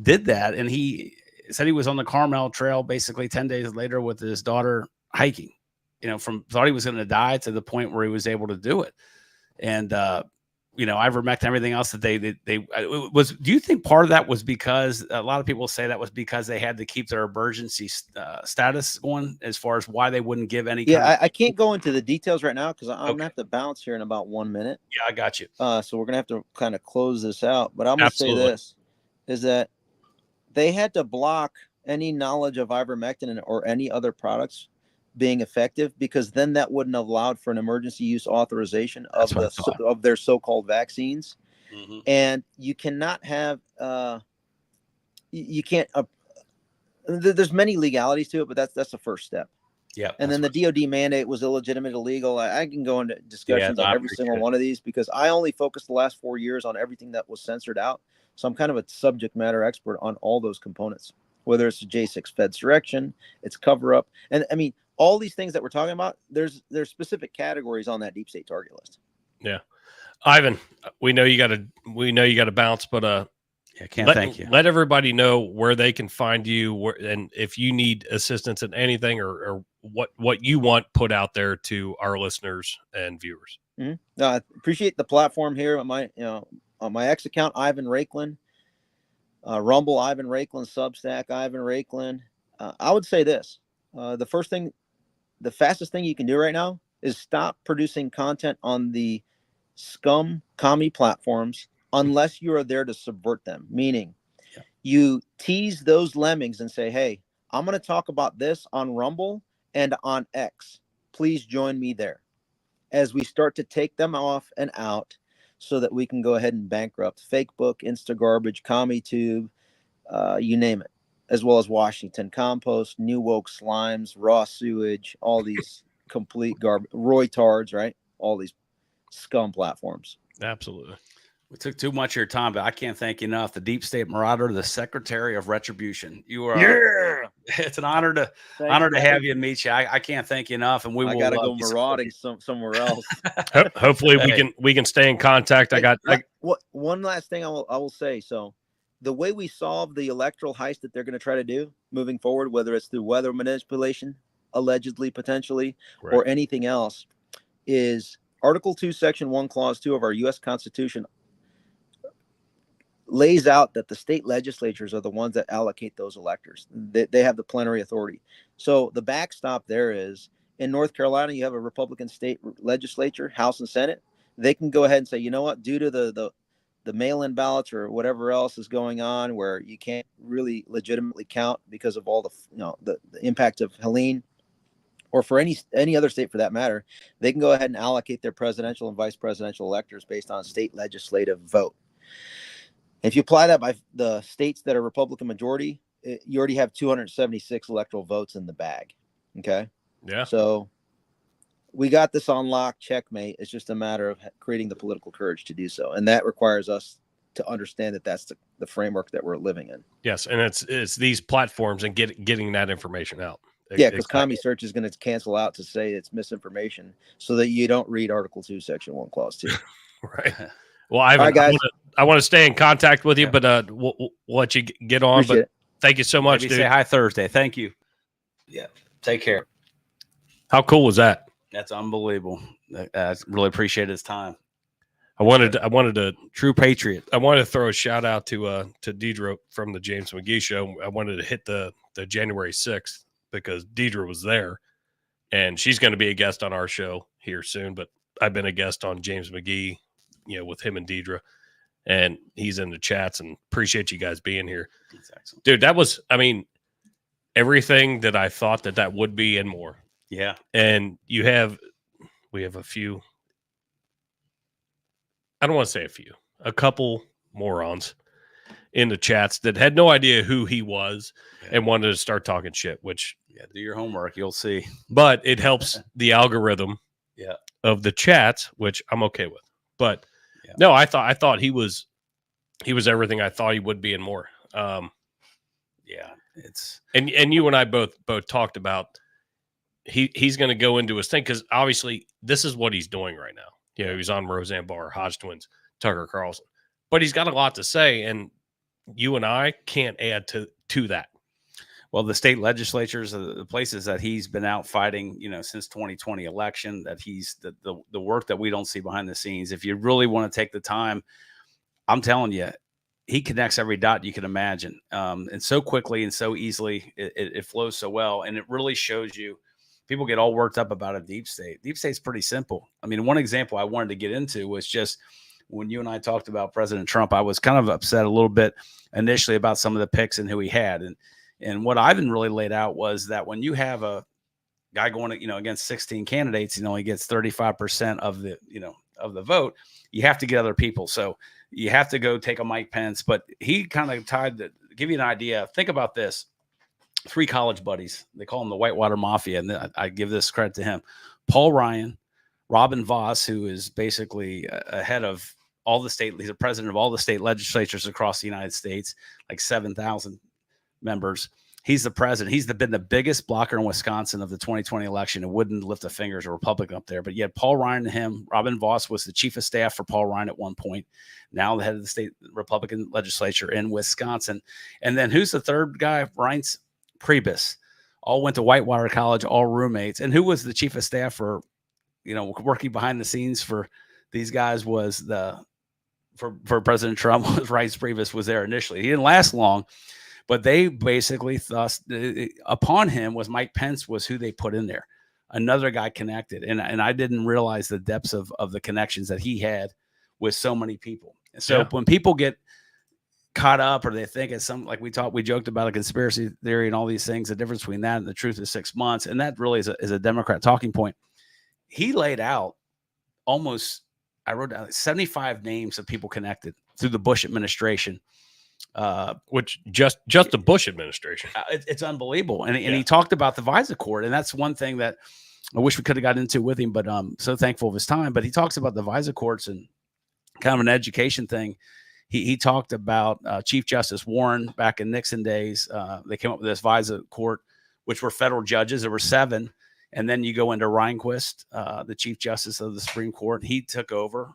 did that. And he said he was on the Carmel Trail basically 10 days later with his daughter hiking, thought he was going to die to the point where he was able to do it. And, ivermectin, everything else that they was, do you think part of that was because a lot of people say that was because they had to keep their emergency status going as far as why they wouldn't give any? Yeah, I can't go into the details right now because I'm going to have to bounce here in about 1 minute. Yeah, I got you. So we're going to have to kind of close this out, but I'm going to say this is that they had to block any knowledge of ivermectin or any other products being effective, because then that wouldn't have allowed for an emergency use authorization of their so-called vaccines. Mm-hmm. And you cannot have you can't there's many legalities to it, but that's the first step. Yeah. And then the DOD mandate was illegitimate, illegal. I can go into discussions on every single one of these because I only focused the last 4 years on everything that was censored out. So I'm kind of a subject matter expert on all those components, whether it's the J6 Fed's direction, it's cover up. And I mean, all these things that we're talking about, there's specific categories on that deep state target list. Yeah. Ivan, we know you got to bounce, but thank you. Let everybody know where they can find you, and if you need assistance in anything or what you want put out there to our listeners and viewers. Mm-hmm. No, I appreciate the platform here on my X account, Ivan Raiklin, Rumble, Ivan Raiklin, Substack, Ivan Raiklin. I would say this: the fastest thing you can do right now is stop producing content on the scum commie platforms unless you are there to subvert them. Meaning, you tease those lemmings and say, "Hey, I'm going to talk about this on Rumble and on X. Please join me there." as we start to take them off and out so that we can go ahead and bankrupt Facebook, Insta Garbage, CommiTube, you name it, as well as Washington Compost, New Woke Slimes, Raw Sewage, all these complete garbage, Roy Tards, right? All these scum platforms. Absolutely. We took too much of your time, but I can't thank you enough. The Deep State Marauder, the Secretary of Retribution. You are, it's an honor to have you and meet you. I can't thank you enough, and I gotta go marauding somewhere else. Hopefully, we can stay in contact. One last thing I will say. So, the way we solve the electoral heist that they're going to try to do moving forward, whether it's through weather manipulation, allegedly, potentially, right, or anything else, is Article 2, Section 1, Clause 2 of our U.S. Constitution lays out that the state legislatures are the ones that allocate those electors. They have the plenary authority. So the backstop there is, in North Carolina, you have a Republican state legislature, House and Senate. They can go ahead and say, you know what, due to the mail-in ballots or whatever else is going on where you can't really legitimately count because of all the impact of Helene, or for any other state for that matter, they can go ahead and allocate their presidential and vice presidential electors based on state legislative vote. If you apply that by the states that are Republican majority, you already have 276 electoral votes in the bag. Okay. Yeah. So we got this on lock, checkmate. It's just a matter of creating the political courage to do so. And that requires us to understand that that's the framework that we're living in. Yes. And it's these platforms and getting that information out. Yeah, because Commie Search is going to cancel out to say it's misinformation so that you don't read Article 2, Section 1, Clause 2. Right. Well, I want to stay in contact with you, but we'll let you get on. Appreciate it. Thank you so much, Maybe dude. Say hi Thursday. Thank you. Yeah. Take care. How cool was that? That's unbelievable. I really appreciate his time. I wanted to true patriot. I wanted to throw a shout out to Deidre from the James McGee show. I wanted to hit the January 6th because Deidre was there, and she's going to be a guest on our show here soon. But I've been a guest on James McGee, with him and Deidre, and he's in the chats, and appreciate you guys being here. Dude, that was, everything that I thought that would be and more. Yeah. And we have a few, I don't want to say a couple morons in the chats that had no idea who he was and wanted to start talking shit, which do your homework. You'll see. But it helps the algorithm of the chats, which I'm okay with. But no, I thought he was everything I thought he would be and more. It's and you and I both talked about he's going to go into his thing because obviously this is what he's doing right now. He's on Roseanne Barr, Hodge Twins, Tucker Carlson, but he's got a lot to say, and you and I can't add to that. Well, the state legislatures, the places that he's been out fighting, since 2020 election, that he's the work that we don't see behind the scenes. If you really want to take the time, I'm telling you, he connects every dot you can imagine. And so quickly and so easily, it flows so well. And it really shows you, people get all worked up about a deep state. Deep state's pretty simple. One example I wanted to get into was just when you and I talked about President Trump, I was kind of upset a little bit initially about some of the picks and who he had. And what Ivan really laid out was that when you have a guy going, against 16 candidates, he gets 35% of the vote, you have to get other people. So you have to go take a Mike Pence, but he kind of give you an idea. Think about this. 3 college buddies, they call him the Whitewater Mafia. And I give this credit to him. Paul Ryan, Robin Voss, who is basically ahead of all the state, he's the president of all the state legislatures across the United States, like 7,000 members. He's the president. He's been the biggest blocker in Wisconsin of the 2020 election and wouldn't lift a finger as a Republican up there. But yet Paul Ryan and him, Robin Voss was the chief of staff for Paul Ryan at one point, now the head of the state Republican legislature in Wisconsin. And then who's the third guy? Reince Priebus. All went to Whitewater College, all roommates. And who was the chief of staff for, working behind the scenes for these guys was for President Trump was Reince Priebus was there initially. He didn't last long. But they basically thus upon him was Mike Pence was who they put in there. Another guy connected. And I didn't realize the depths of the connections that he had with so many people. And so when people get caught up or they think it's like we joked about a conspiracy theory and all these things, the difference between that and the truth is 6 months. And that really is a Democrat talking point. He laid out I wrote down 75 names of people connected through the Bush administration. Which just the Bush administration. It's unbelievable. And he talked about the Visa Court. And that's one thing that I wish we could have got into with him, but so thankful of his time. But he talks about the Visa Courts and kind of an education thing. He talked about Chief Justice Warren back in Nixon days. They came up with this Visa Court, which were federal judges. There were 7. And then you go into Rehnquist, the Chief Justice of the Supreme Court. He took over.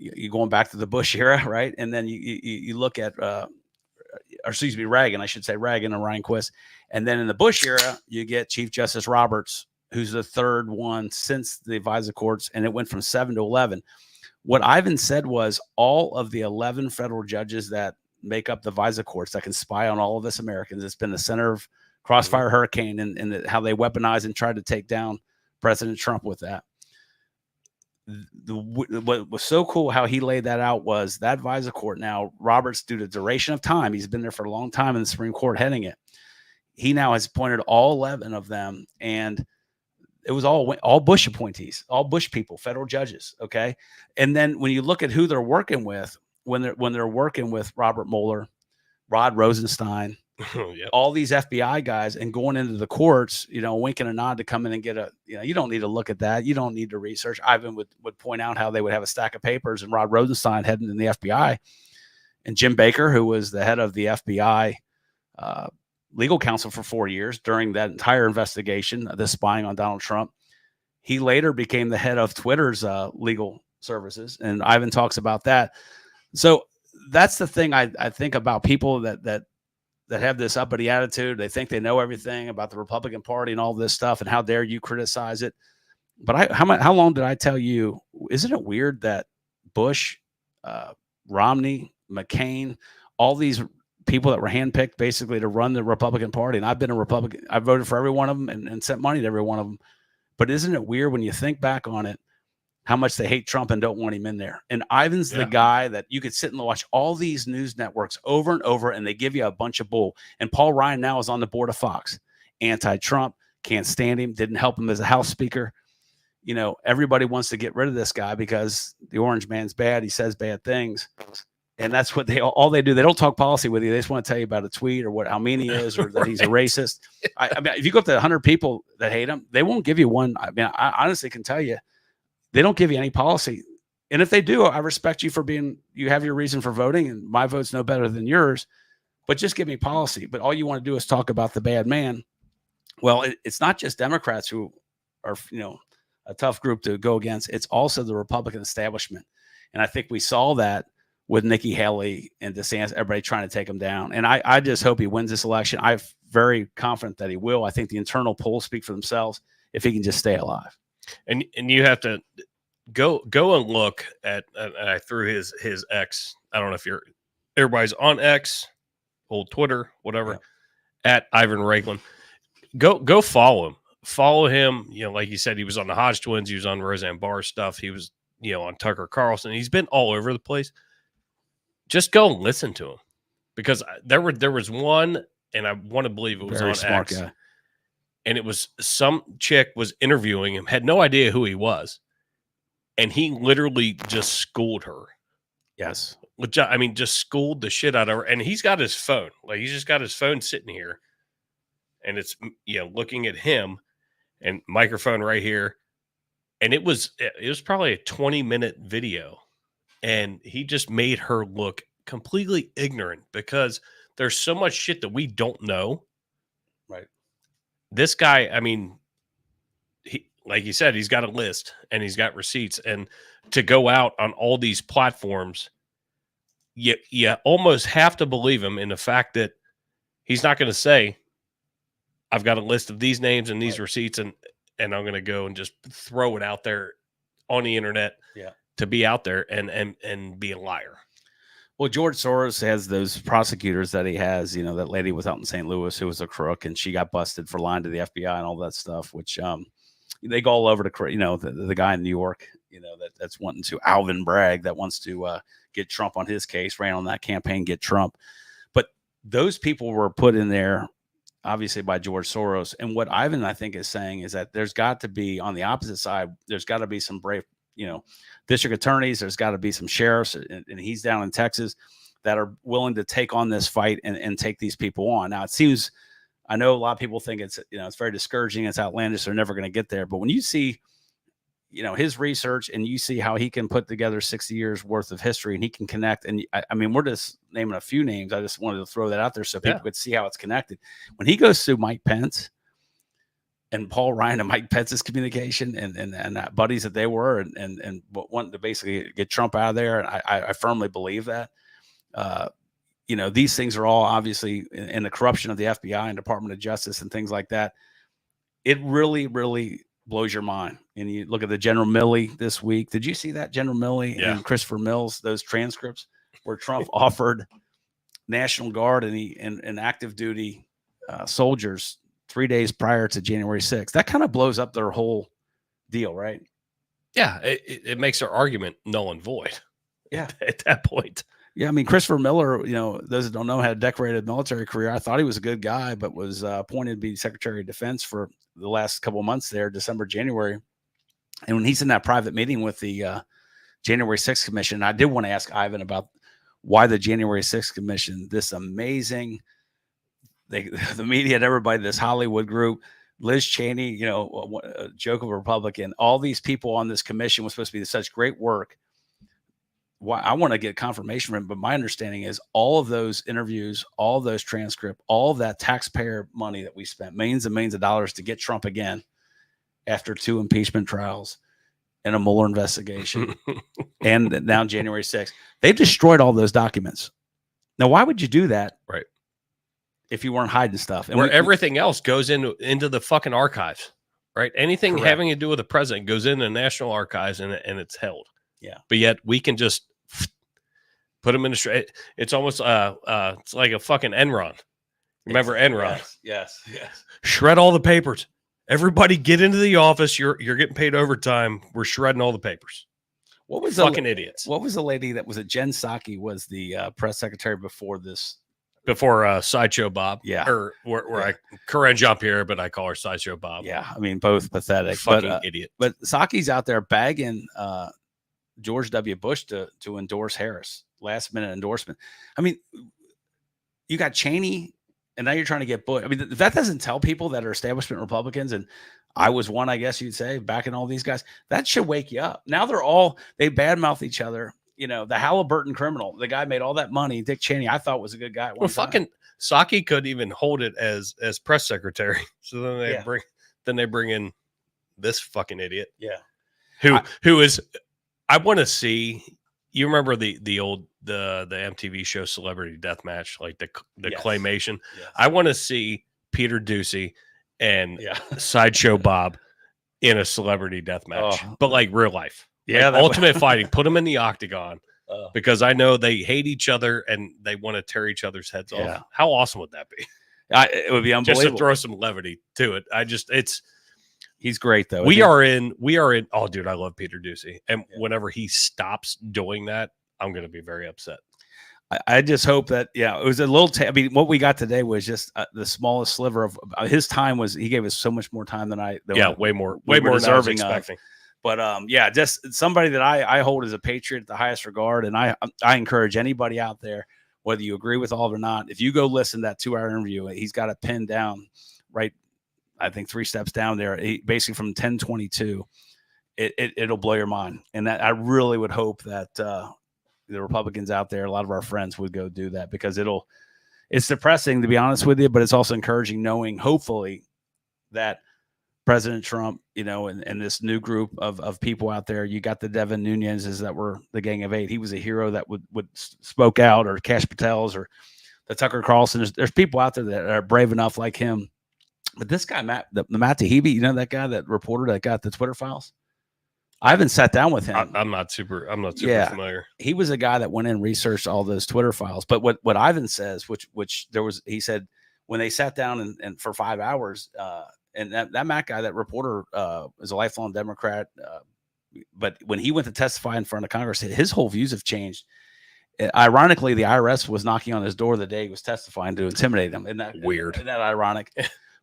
You're going back to the Bush era, right? And then you look at, Reagan, I should say Reagan and Rehnquist. And then in the Bush era, you get Chief Justice Roberts, who's the 3rd one since the Visa Courts, and it went from 7 to 11. What Ivan said was all of the 11 federal judges that make up the Visa Courts that can spy on all of us Americans, it's been the center of Crossfire Hurricane and how they weaponized and tried to take down President Trump with that. What was so cool how he laid that out was that Visa Court now, Roberts, due to duration of time, he's been there for a long time in the Supreme Court heading it. He now has appointed all 11 of them, and it was all Bush appointees, all Bush people, federal judges. Okay. And then when you look at who they're working with, when they're working with Robert Mueller, Rod Rosenstein, all these FBI guys, and going into the courts, wink and a nod to come in and get you don't need to look at that. You don't need to research. Ivan would point out how they would have a stack of papers and Rod Rosenstein heading in the FBI, and Jim Baker, who was the head of the FBI legal counsel for 4 years during that entire investigation, the spying on Donald Trump. He later became the head of Twitter's legal services, and Ivan talks about that. So that's the thing I think about people that have this uppity attitude. They think they know everything about the Republican Party and all this stuff, and how dare you criticize it. But how long did I tell you? Isn't it weird that Bush, Romney, McCain, all these people that were handpicked basically to run the Republican Party, and I've been a Republican. I voted for every one of them and sent money to every one of them. But isn't it weird when you think back on it, how much they hate Trump and don't want him in there? And Ivan's the guy that you could sit and watch all these news networks over and over, and they give you a bunch of bull. And Paul Ryan now is on the board of Fox, anti-Trump, can't stand him, didn't help him as a House Speaker. Everybody wants to get rid of this guy because the orange man's bad. He says bad things. And that's what all they do. They don't talk policy with you. They just want to tell you about a tweet or how mean he is, or that he's a racist. I mean, if you go up to 100 people that hate him, they won't give you one. I mean, I honestly can tell you, they don't give you any policy. And if they do, I respect you for you have your reason for voting, and my vote's no better than yours, but just give me policy. But all you want to do is talk about the bad man. Well, it's not just Democrats who are, a tough group to go against. It's also the Republican establishment. And I think we saw that with Nikki Haley and DeSantis, everybody trying to take him down. And I just hope he wins this election. I'm very confident that he will. I think the internal polls speak for themselves if he can just stay alive. And you have to go and look at, I threw his X. I don't know if everybody's on X, old Twitter, whatever, at Ivan Raiklin. Go follow him. Follow him. Like you said, he was on the Hodge Twins. He was on Roseanne Barr stuff. He was, on Tucker Carlson. He's been all over the place. Just go and listen to him, because there was one, and I want to believe it was Very on smart X, guy. and it was some chick was interviewing him, had no idea who he was, and he literally just schooled her. Yes, I mean, just schooled the shit out of her. And he's got his phone, like he's just got his phone sitting here, and it's looking at him, and microphone right here, and it was probably a 20-minute video. And he just made her look completely ignorant, because there's so much shit that we don't know. Right. This guy, I mean, like you said, he's got a list and he's got receipts. And to go out on all these platforms, you almost have to believe him in the fact that he's not going to say, I've got a list of these names and these receipts, and I'm going to go and just throw it out there on the internet. Yeah. To be out there and be a liar. Well, George Soros has those prosecutors that he has. That lady was out in St. Louis who was a crook, and she got busted for lying to the FBI and all that stuff, which they go all over to, the guy in New York, that's wanting to, Alvin Bragg, that wants to get Trump on his case, ran on that campaign, get Trump. But those people were put in there, obviously, by George Soros. And what Ivan, I think, is saying is that there's got to be, on the opposite side, there's got to be some brave, district attorneys. There's got to be some sheriffs, and he's down in Texas, that are willing to take on this fight and take these people on. Now, it seems, I know a lot of people think it's very discouraging. It's outlandish. They're never going to get there. But when you see, his research, and you see how he can put together 60 years worth of history, and he can connect. And I mean, we're just naming a few names. I just wanted to throw that out there so people could see how it's connected. When he goes through Mike Pence and Paul Ryan and Mike Pence's communication and buddies that they were, and wanting to basically get Trump out of there. And I firmly believe that, these things are all obviously in the corruption of the FBI and Department of Justice and things like that. It really, really blows your mind. And you look at the General Milley this week. Did you see that, General Milley and Christopher Mills, those transcripts where Trump offered National Guard and active duty soldiers 3 days prior to January 6th? That kind of blows up their whole deal, right? Yeah, it makes their argument null and void. Yeah, at that point. Yeah, I mean, Christopher Miller, those that don't know, had a decorated military career. I thought he was a good guy, but was appointed to be Secretary of Defense for the last couple of months there, December, January. And when he's in that private meeting with the January 6th Commission, I did want to ask Ivan about why the January 6th Commission, this amazing, the media and everybody, this Hollywood group, Liz Cheney, a joke of a Republican, all these people on this commission was supposed to be such great work. Why, I want to get confirmation from him, but my understanding is all of those interviews, all of those transcripts, all of that taxpayer money that we spent, millions and millions of dollars to get Trump again after 2 impeachment trials and a Mueller investigation, and now January 6th, they've destroyed all those documents. Now, why would you do that? Right. If you weren't hiding stuff. And where everything else goes into the fucking archives, right? Anything having to do with the president goes into the National Archives and it's held. Yeah. But yet we can just put them in the it's almost it's like a fucking Enron. Remember Enron? Yes. Shred all the papers. Everybody get into the office. You're getting paid overtime. We're shredding all the papers. What was fucking idiots? What was the lady that was it? Jen Psaki was the press secretary before this. Before Sideshow Bob. Yeah. Or where I Corinne Jean-Pierre, but I call her Sideshow Bob. Yeah. I mean, both pathetic. Fucking idiot. But Psaki's out there bagging George W. Bush to endorse Harris. Last minute endorsement. I mean, you got Cheney, and now you're trying to get Bush. I mean, that doesn't tell people that are establishment Republicans, and I was one, I guess you'd say, backing all these guys. That should wake you up. Now they badmouth each other. The Halliburton criminal, the guy made all that money. Dick Cheney, I thought was a good guy. Well, fucking Psaki couldn't even hold it as press secretary. So then they bring in this fucking idiot. Yeah. Who is, I want to see. You remember the old the MTV show Celebrity Deathmatch, like the claymation. Yes. I want to see Peter Ducey and Sideshow Bob in a celebrity deathmatch, but like real life. Yeah, like ultimate fighting. Put them in the octagon because I know they hate each other and they want to tear each other's heads off. How awesome would that be? It would be unbelievable. Just to throw some levity to it. He's great though. We are in. Oh, dude, I love Peter Ducey, and whenever he stops doing that, I'm going to be very upset. I just hope that it was a little. I mean, what we got today was just the smallest sliver of his time. He gave us so much more time than way more deserving of. But just somebody that I hold as a patriot at the highest regard, and I encourage anybody out there, whether you agree with all or not, if you go listen to that 2-hour interview, he's got it pinned down right. I think 3 steps down there, basically from 1022, it'll blow your mind. And that I really would hope that the Republicans out there, a lot of our friends would go do that, because it's depressing, to be honest with you, but it's also encouraging knowing, hopefully, that President Trump, and this new group of people out there, you got the Devin Nunes's that were the Gang of Eight. He was a hero that would spoke out, or Cash Patels, or the Tucker Carlson. There's people out there that are brave enough like him. But this guy, Matt Taibbi, that guy, that reporter that got the Twitter files? I haven't sat down with him. I'm not super familiar. He was a guy that went in and researched all those Twitter files. But what Ivan says, he said when they sat down and for 5 hours, and that Matt guy, that reporter, is a lifelong Democrat. But when he went to testify in front of Congress, his whole views have changed. Ironically, the IRS was knocking on his door the day he was testifying to intimidate him. Isn't that weird? Isn't that ironic?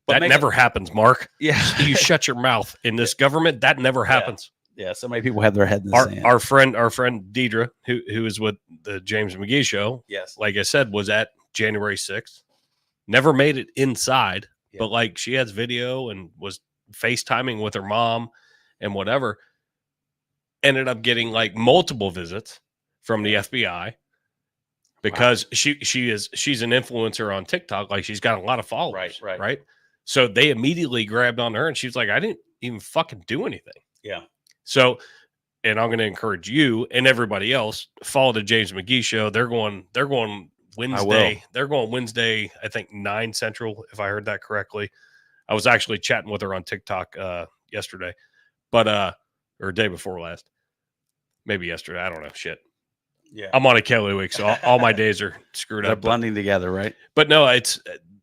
That never happens, Mark. Yeah. You shut your mouth in this government. That never happens. Yeah, so many people have their head in the Our, sand. our friend Deidre, who is with the James McGee show, yes. like I said, was at January 6th. Never made it inside, Yeah. but like she has video and was FaceTiming with her mom and whatever. Ended up getting like multiple visits from the FBI because she's an influencer on TikTok. Like she's got a lot of followers. Right. So they immediately grabbed on her and she's like, I didn't even fucking do anything. Yeah. So, and I'm going to encourage you and everybody else, follow the James McGee show. They're going Wednesday. They're going Wednesday, I think 9 Central, if I heard that correctly. I was actually chatting with her on TikTok yesterday, but or day before last. Maybe yesterday. I don't know. Shit. Yeah. I'm on a Kelly week, so all my days are screwed They're up. blending together, right? But no,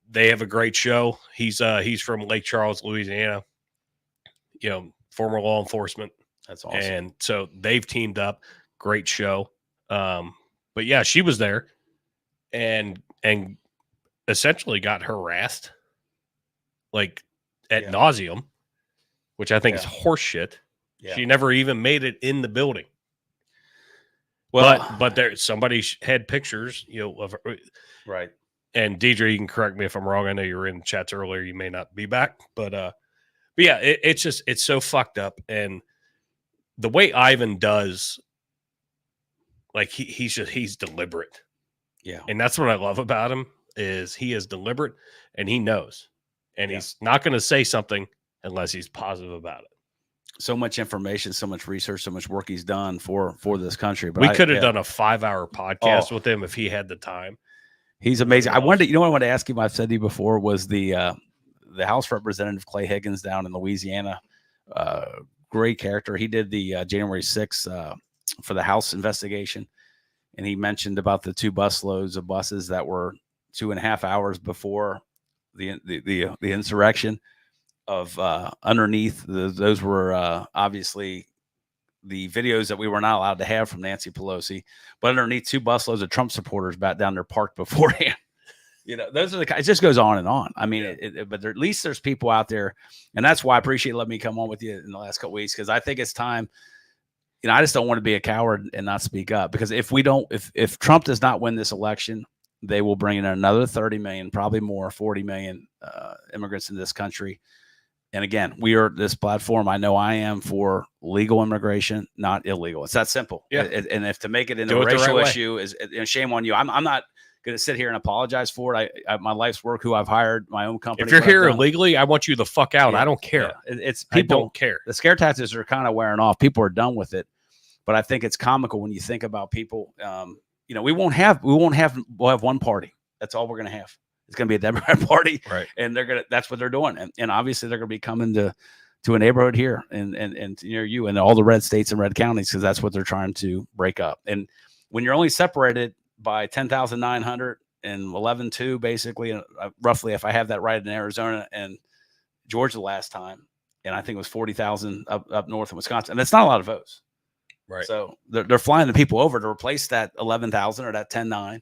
they have a great show. He's from Lake Charles, Louisiana. You know, former law enforcement. That's awesome. And so they've teamed up. Great show. But yeah, she was there and essentially got harassed like at nauseum, which I think is horseshit. Yeah. She never even made it in the building. Well, but there somebody had pictures, you know, of her. Right. And Deidre, you can correct me if I'm wrong. I know you were in the chats earlier. You may not be back, but yeah, it's so fucked up. And the way Ivan does, like he's deliberate. Yeah. And that's what I love about him is he is deliberate and he knows, and he's not going to say something unless he's positive about it. So much information, so much research, so much work he's done for this country. But we could have done a 5-hour podcast with him if he had the time. He's amazing. I wanted, you know what I wanted to ask him, I've said to you before, was the House Representative Clay Higgins down in Louisiana. Great character. He did the January 6th for the House investigation. And he mentioned about the 2 busloads of buses that were 2.5 hours before the insurrection. Of underneath those were obviously the videos that we were not allowed to have from Nancy Pelosi, but underneath 2 busloads of Trump supporters back down there parked beforehand. You know, those are the, it just goes on and on. I mean, but at least there's people out there, and that's why I appreciate letting me come on with you in the last couple weeks, because I think it's time. You know, I just don't want to be a coward and not speak up, because if Trump does not win this election, they will bring in another 30 million, probably more, 40 million immigrants in this country. And again, we are this platform. I know I am for legal immigration, not illegal. It's that simple. Yeah. And if to make it into a racial issue is shame on you. I'm not going to sit here and apologize for it. I my life's work, who I've hired, my own company. If you're here illegally, I want you the fuck out. I don't care. Yeah. It's people. I don't care. The scare tactics are kind of wearing off. People are done with it. But I think it's comical when you think about people. You know, we'll have one party. That's all we're going to have. It's going to be a Democrat party, right? And that's what they're doing. And obviously they're going to be coming to a neighborhood here and near you and all the red states and red counties, because that's what they're trying to break up. And when you're only separated by 10,900 and 11.2, basically, roughly, if I have that right, in Arizona and Georgia last time, and I think it was 40,000 up north in Wisconsin, and that's not a lot of votes, right? So they're flying the people over to replace that 11,000 or that 10.9.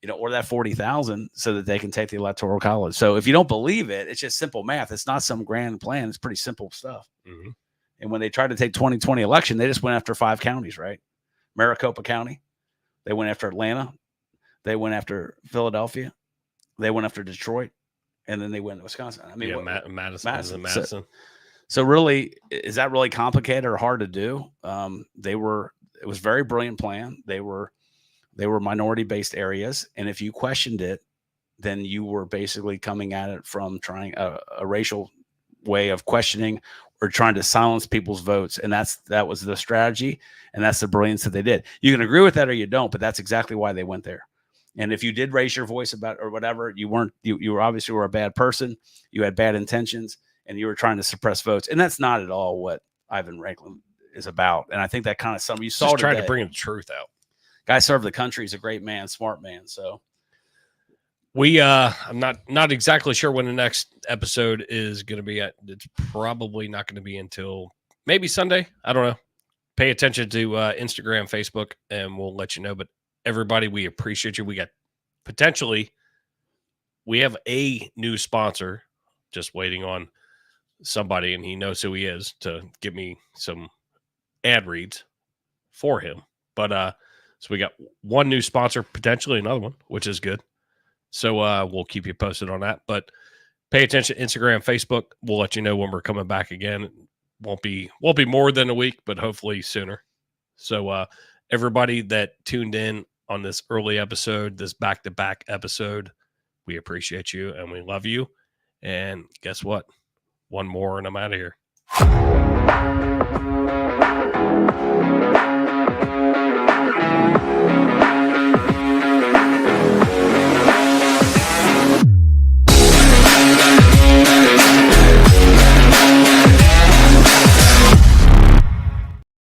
You know, or that 40,000, so that they can take the Electoral College. So if you don't believe it, it's just simple math. It's not some grand plan. It's pretty simple stuff. Mm-hmm. And when they tried to take 2020 election, they just went after 5 counties, right? Maricopa County. They went after Atlanta. They went after Philadelphia. They went after Detroit. And then they went to Wisconsin. I mean, Madison. So really, is that really complicated or hard to do? It was a very brilliant plan. They were minority-based areas, and if you questioned it, then you were basically coming at it from trying a racial way of questioning or trying to silence people's votes, and that was the strategy, and that's the brilliance that they did. You can agree with that or you don't, but that's exactly why they went there. And if you did raise your voice about or whatever, you were obviously a bad person, you had bad intentions, and you were trying to suppress votes, and that's not at all what Ivan Raiklin is about. And I think that kind of something you saw just trying today. to bring the truth out. Guy served the country. He's a great man, smart man. So I'm not exactly sure when the next episode is going to be at. It's probably not going to be until maybe Sunday. I don't know. Pay attention to Instagram, Facebook, and we'll let you know. But everybody, we appreciate you. We have a new sponsor, just waiting on somebody, and he knows who he is, to give me some ad reads for him. But so we got one new sponsor, potentially another one, which is good. So we'll keep you posted on that. But pay attention to Instagram, Facebook. We'll let you know when we're coming back again. Won't be more than a week, but hopefully sooner. So everybody that tuned in on this early episode, this back-to-back episode, we appreciate you and we love you. And guess what? One more and I'm out of here.